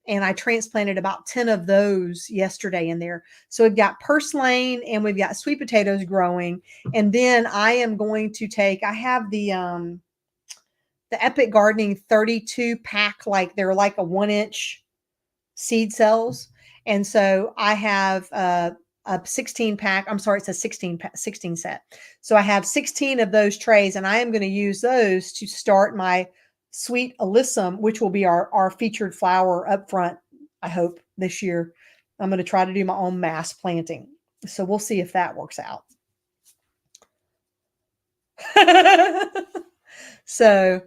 A: and I transplanted about 10 of those yesterday in there. So we've got purslane and we've got sweet potatoes growing. And then I am going to I have the Epic Gardening 32 pack, they're like a 1-inch seed cells. And so I have a 16 pack. I'm sorry, it's a 16 set. So I have 16 of those trays, and I am going to use those to start my sweet alyssum, which will be our featured flower up front, I hope, this year. I'm going to try to do my own mass planting. So we'll see if that works out. So,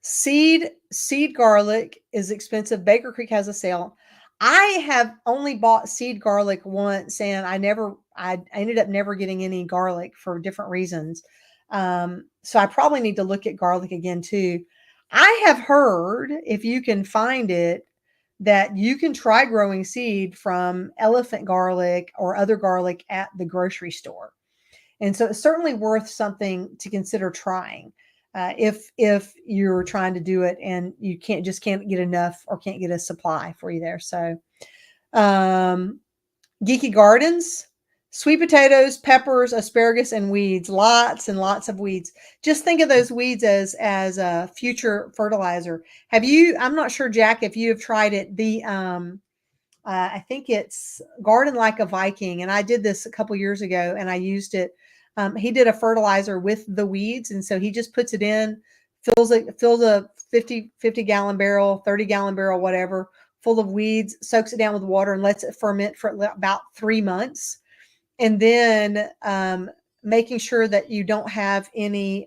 A: seed garlic is expensive. Baker Creek has a sale. I have only bought seed garlic once, and I ended up never getting any garlic for different reasons. So I probably need to look at garlic again too. I have heard, if you can find it, that you can try growing seed from elephant garlic or other garlic at the grocery store. And so it's certainly worth something to consider trying. If you're trying to do it and you can't get enough or can't get a supply for you there. So um, Geeky Gardens, sweet potatoes, peppers, asparagus, and weeds. Lots and lots of weeds. Just think of those weeds as a future fertilizer. Have you? I'm not sure, Jack, if you have tried it. I think it's Garden Like a Viking, and I did this a couple years ago, and I used it. He did a fertilizer with the weeds, and so he just puts it in, fills a 50 gallon barrel, 30 gallon barrel, whatever, full of weeds, soaks it down with water, and lets it ferment for about 3 months, and then making sure that you don't have any.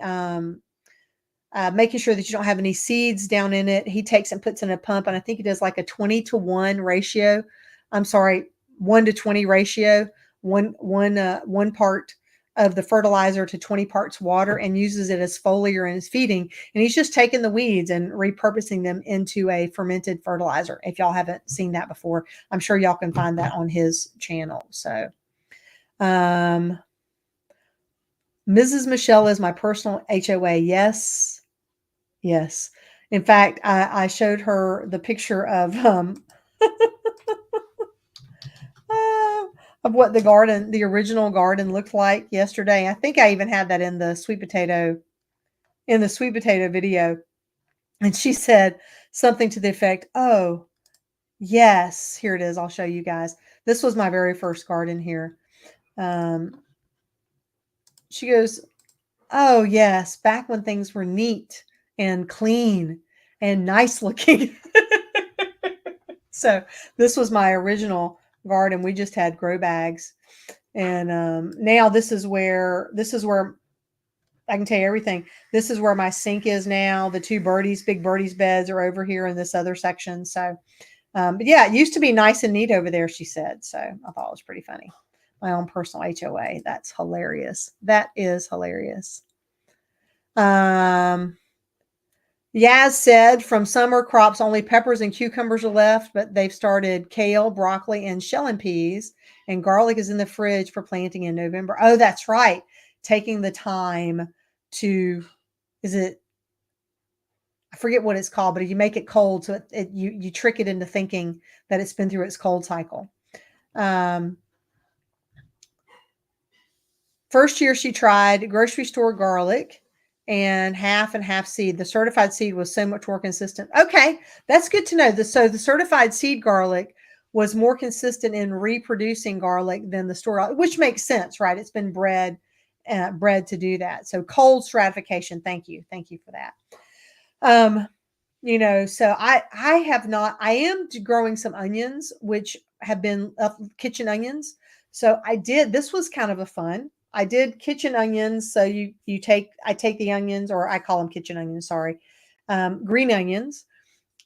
A: Making sure that you don't have any seeds down in it. He takes and puts in a pump, and I think he does like a 20-to-1 ratio. I'm sorry, 1-to-20 ratio. One part of the fertilizer to 20 parts water, and uses it as foliar and as feeding. And he's just taking the weeds and repurposing them into a fermented fertilizer. If y'all haven't seen that before, I'm sure y'all can find that on his channel. So, Mrs. Michelle is my personal HOA. Yes. Yes. In fact, I showed her the picture of what the original garden looked like yesterday. I think I even had that in the sweet potato video. And she said something to the effect, "Oh, yes, here it is. I'll show you guys. This was my very first garden here." She goes, "Oh, yes, back when things were neat and clean and nice looking." So this was my original garden. We just had grow bags. And now this is where I can tell you everything. This is where my sink is now. The big birdies beds are over here in this other section. So, but yeah, it used to be nice and neat over there, she said. So I thought it was pretty funny. My own personal HOA. That's hilarious. That is hilarious. Yaz said from summer crops, only peppers and cucumbers are left, but they've started kale, broccoli, and shelling peas, and garlic is in the fridge for planting in November. Oh, that's right. Taking the time to, I forget what it's called, but you make it cold. So you trick it into thinking that it's been through its cold cycle. First year she tried grocery store garlic and half seed. The certified seed was so much more consistent. Okay, that's good to know. So the certified seed garlic was more consistent in reproducing garlic than the store, which makes sense, right? It's been bred to do that. So cold stratification. Thank you for that. So I am growing some onions, which have been kitchen onions. So this was kind of a fun. I did kitchen onions. So I take the onions, or I call them kitchen onions, sorry, green onions,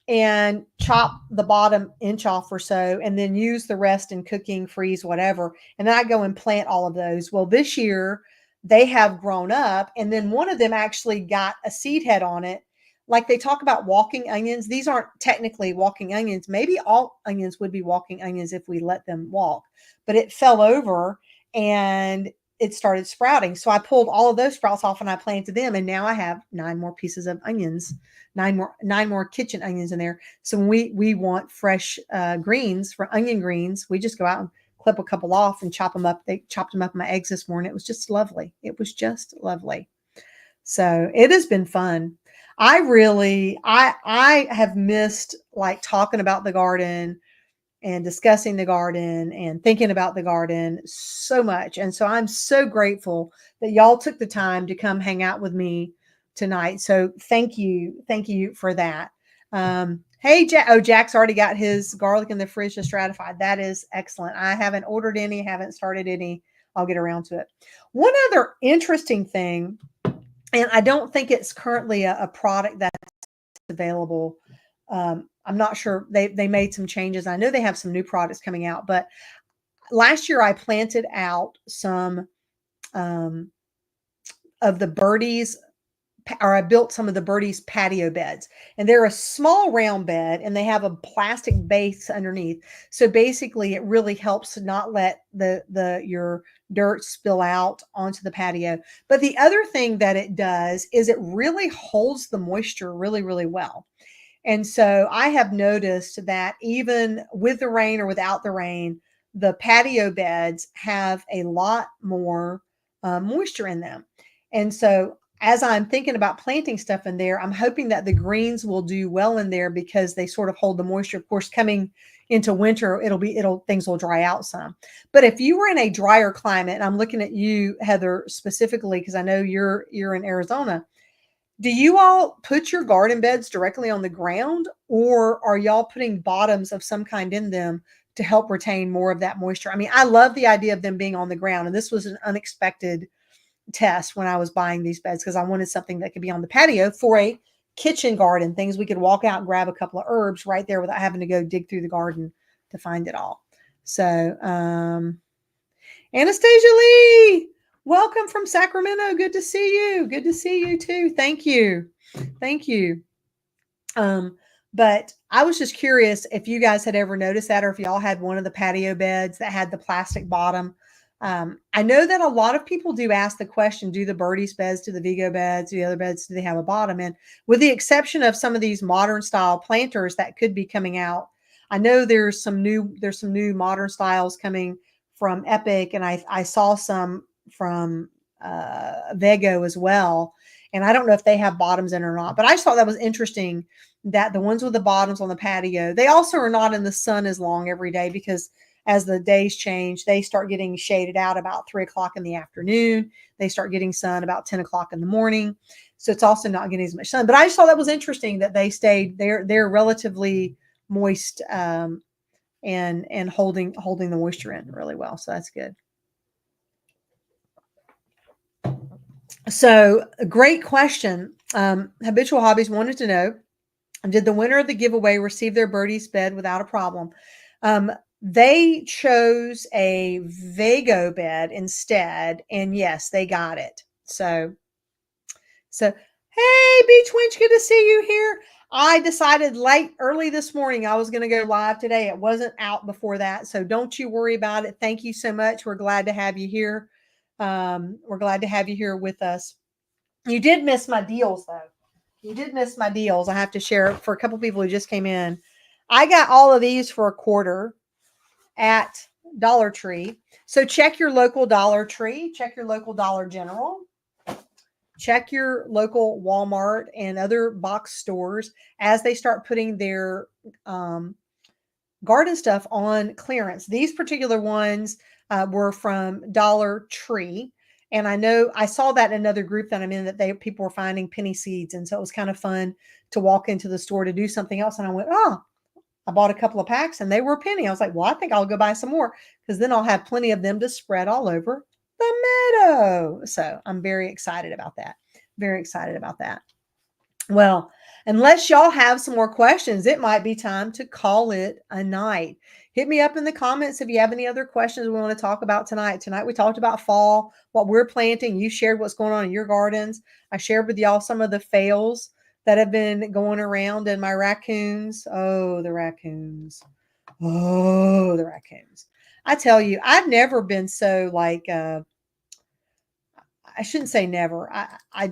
A: and chop the bottom inch off or so, and then use the rest in cooking, freeze, whatever. And then I go and plant all of those. Well, this year they have grown up, and then one of them actually got a seed head on it. Like they talk about walking onions. These aren't technically walking onions. Maybe all onions would be walking onions if we let them walk, but it fell over and it started sprouting. So I pulled all of those sprouts off and I planted them. And now I have 9 more pieces of onions, nine more kitchen onions in there. So when we want fresh greens, for onion greens, we just go out and clip a couple off and chop them up. They chopped them up in my eggs this morning. It was just lovely. So it has been fun. I have missed like talking about the garden and discussing the garden and thinking about the garden so much. And so I'm so grateful that y'all took the time to come hang out with me tonight. So thank you for that. Hey, Jack's already got his garlic in the fridge to stratify. That is excellent. I haven't ordered any, haven't started any. I'll get around to it. One other interesting thing, and I don't think it's currently a product that's available. I'm not sure. They made some changes. I know they have some new products coming out, but last year I planted out some of the Birdies or I built some of the birdies patio beds, and they're a small round bed and they have a plastic base underneath. So basically it really helps to not let the your dirt spill out onto the patio. But the other thing that it does is it really holds the moisture really, really well. And so I have noticed that even with the rain or without the rain, the patio beds have a lot more moisture in them. And so as I'm thinking about planting stuff in there, I'm hoping that the greens will do well in there because they sort of hold the moisture. Of course, coming into winter, it'll things will dry out some. But if you were in a drier climate, and I'm looking at you, Heather, specifically because I know you're in Arizona, do you all put your garden beds directly on the ground, or are y'all putting bottoms of some kind in them to help retain more of that moisture? I mean, I love the idea of them being on the ground, and this was an unexpected test when I was buying these beds because I wanted something that could be on the patio for a kitchen garden, things we could walk out and grab a couple of herbs right there without having to go dig through the garden to find it all. So, Anastasia Lee, welcome from Sacramento. Good to see you. Good to see you too. Thank you. Thank you. But I was just curious if you guys had ever noticed that, or if y'all had one of the patio beds that had the plastic bottom. I know that a lot of people do ask the question, do the birdies beds, do the Vigo beds, do the other beds, do they have a bottom? And with the exception of some of these modern style planters that could be coming out, I know there's some new modern styles coming from Epic, and I saw some from Vego as well. And I don't know if they have bottoms in or not, but I just thought that was interesting that the ones with the bottoms on the patio, they also are not in the sun as long every day because as the days change, they start getting shaded out about 3 o'clock in the afternoon. They start getting sun about 10 o'clock in the morning. So it's also not getting as much sun. But I just thought that was interesting that they stayed, they're relatively moist, and holding the moisture in really well. So that's good. So a great question. Habitual Hobbies wanted to know, did the winner of the giveaway receive their birdie's bed without a problem? They chose a Vago bed instead, and yes, they got it. So hey, Beach Winch, good to see you here. I decided early this morning I was going to go live today. It wasn't out before that, so don't you worry about it. Thank you so much. We're glad to have you here. We're glad to have you here with us. You did miss my deals, though. You did miss my deals. I have to share for a couple people who just came in. I got all of these for a quarter at Dollar Tree. So check your local Dollar Tree, check your local Dollar General, check your local Walmart and other box stores as they start putting their garden stuff on clearance. These particular ones were from Dollar Tree. And I know I saw that in another group that I'm in that people were finding penny seeds. And so it was kind of fun to walk into the store to do something else. And I went, oh, I bought a couple of packs and they were a penny. I was like, well, I think I'll go buy some more because then I'll have plenty of them to spread all over the meadow. So I'm very excited about that. Very excited about that. Well, unless y'all have some more questions, it might be time to call it a night. Hit me up in the comments if you have any other questions we want to talk about tonight. Tonight we talked about fall, what we're planting. You shared what's going on in your gardens. I shared with y'all some of the fails that have been going around and my raccoons. Oh, the raccoons. Oh, the raccoons. I tell you, I've never been so I shouldn't say never. I'm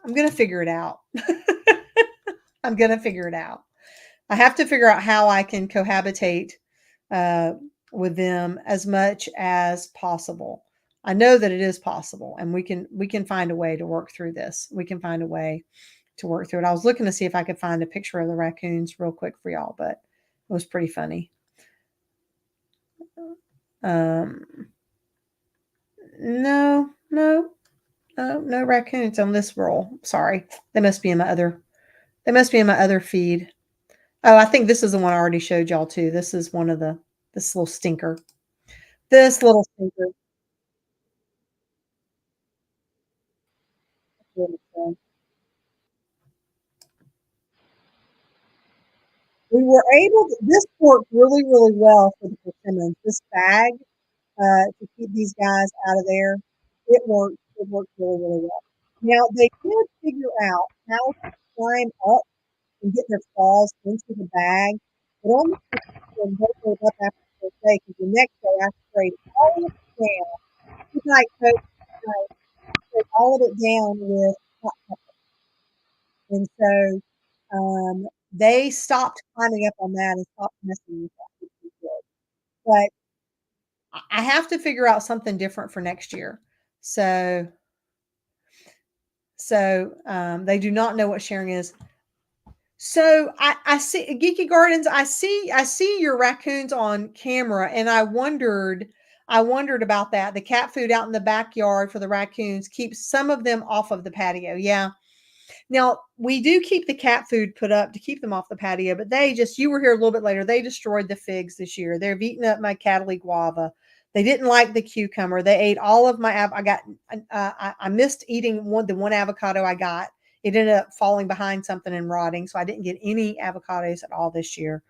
A: going to figure it out. I'm going to figure it out. I have to figure out how I can cohabitate with them as much as possible. I know that it is possible, and we can find a way to work through this. We can find a way to work through it. I was looking to see if I could find a picture of the raccoons real quick for y'all, but it was pretty funny. No raccoons on this roll. Sorry, they must be in my other feed. Oh, I think this is the one I already showed y'all too. This is one of this little stinker. This little stinker. We were able to, this worked really, really well for the persimmons. This bag to keep these guys out of there. It worked really, really well. Now, they did figure out how to climb up and get their claws into the bag, but only when they gave up after the first day, because the next day I sprayed all of it down. Good night, Coach. Good night. Sprayed all of it down with hot pepper. And so they stopped climbing up on that and stopped messing with that, which was good. But I have to figure out something different for next year. So, they do not know what sharing is. So I see Geeky Gardens. I see your raccoons on camera, and I wondered about that. The cat food out in the backyard for the raccoons keeps some of them off of the patio. Yeah. Now we do keep the cat food put up to keep them off the patio, but you were here a little bit later. They destroyed the figs this year. They've eaten up my Cataly guava. They didn't like the cucumber. They ate all of my. I got. I missed eating the one avocado I got. It ended up falling behind something and rotting, so I didn't get any avocados at all this year.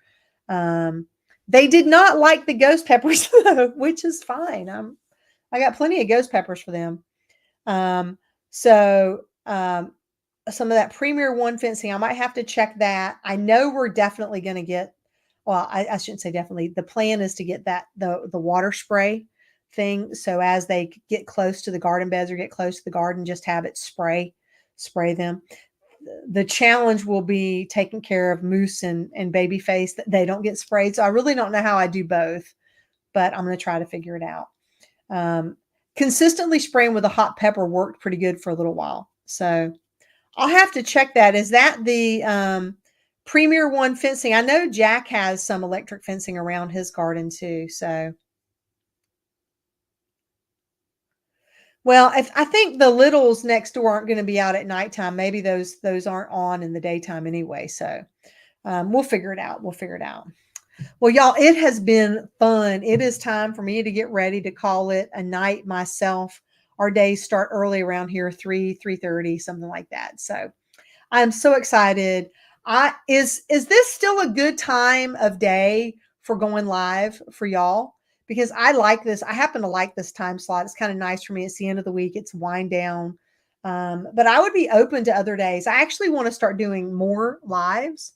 A: Um, they did not like the ghost peppers, though, which is fine. I got plenty of ghost peppers for them. Um, so some of that Premier One fencing, I might have to check that. I know we're definitely going to get. Well, I shouldn't say definitely. The plan is to get the water spray thing. So as they get close to the garden beds or get close to the garden, just have it spray them. The challenge will be taking care of Moose and Babyface that they don't get sprayed. So I really don't know how I do both, but I'm going to try to figure it out. Consistently spraying with a hot pepper worked pretty good for a little while. So I'll have to check that. Is that the Premier One fencing? I know Jack has some electric fencing around his garden too. So, well, if I think the littles next door aren't going to be out at nighttime, maybe those aren't on in the daytime anyway. So, we'll figure it out. We'll figure it out. Well, y'all, it has been fun. It is time for me to get ready to call it a night myself. Our days start early around here, 3:30, something like that. So I'm so excited. I is this still a good time of day for going live for y'all? Because I like this. I happen to like this time slot. It's kind of nice for me. It's the end of the week. It's wind down. But I would be open to other days. I actually want to start doing more lives.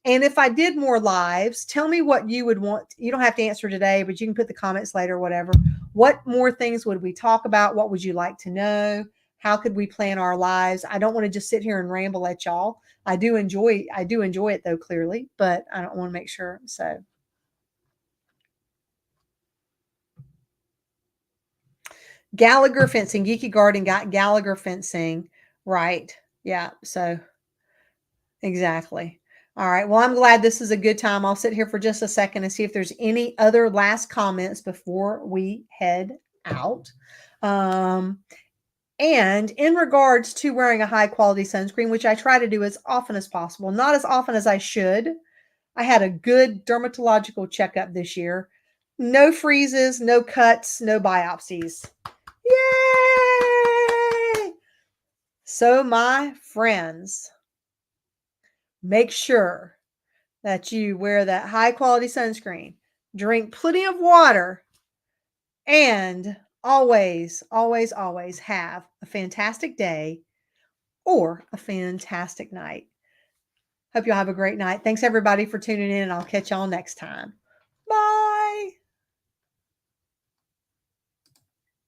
A: And if I did more lives, tell me what you would want. You don't have to answer today, but you can put the comments later, whatever. What more things would we talk about? What would you like to know? How could we plan our lives? I don't want to just sit here and ramble at y'all. I do enjoy it though, clearly, but I don't want to make sure. So Gallagher fencing, Geeky Garden got Gallagher fencing. Right. Yeah. So exactly. All right. Well, I'm glad this is a good time. I'll sit here for just a second and see if there's any other last comments before we head out. Um, And in regards to wearing a high quality sunscreen, which I try to do as often as possible, not as often as I should. I had a good dermatological checkup this year. No freezes, no cuts, no biopsies. Yay! So, my friends, make sure that you wear that high quality sunscreen, drink plenty of water, and always, always, always have a fantastic day or a fantastic night. Hope y'all have a great night. Thanks everybody for tuning in, and I'll catch y'all next time. Bye.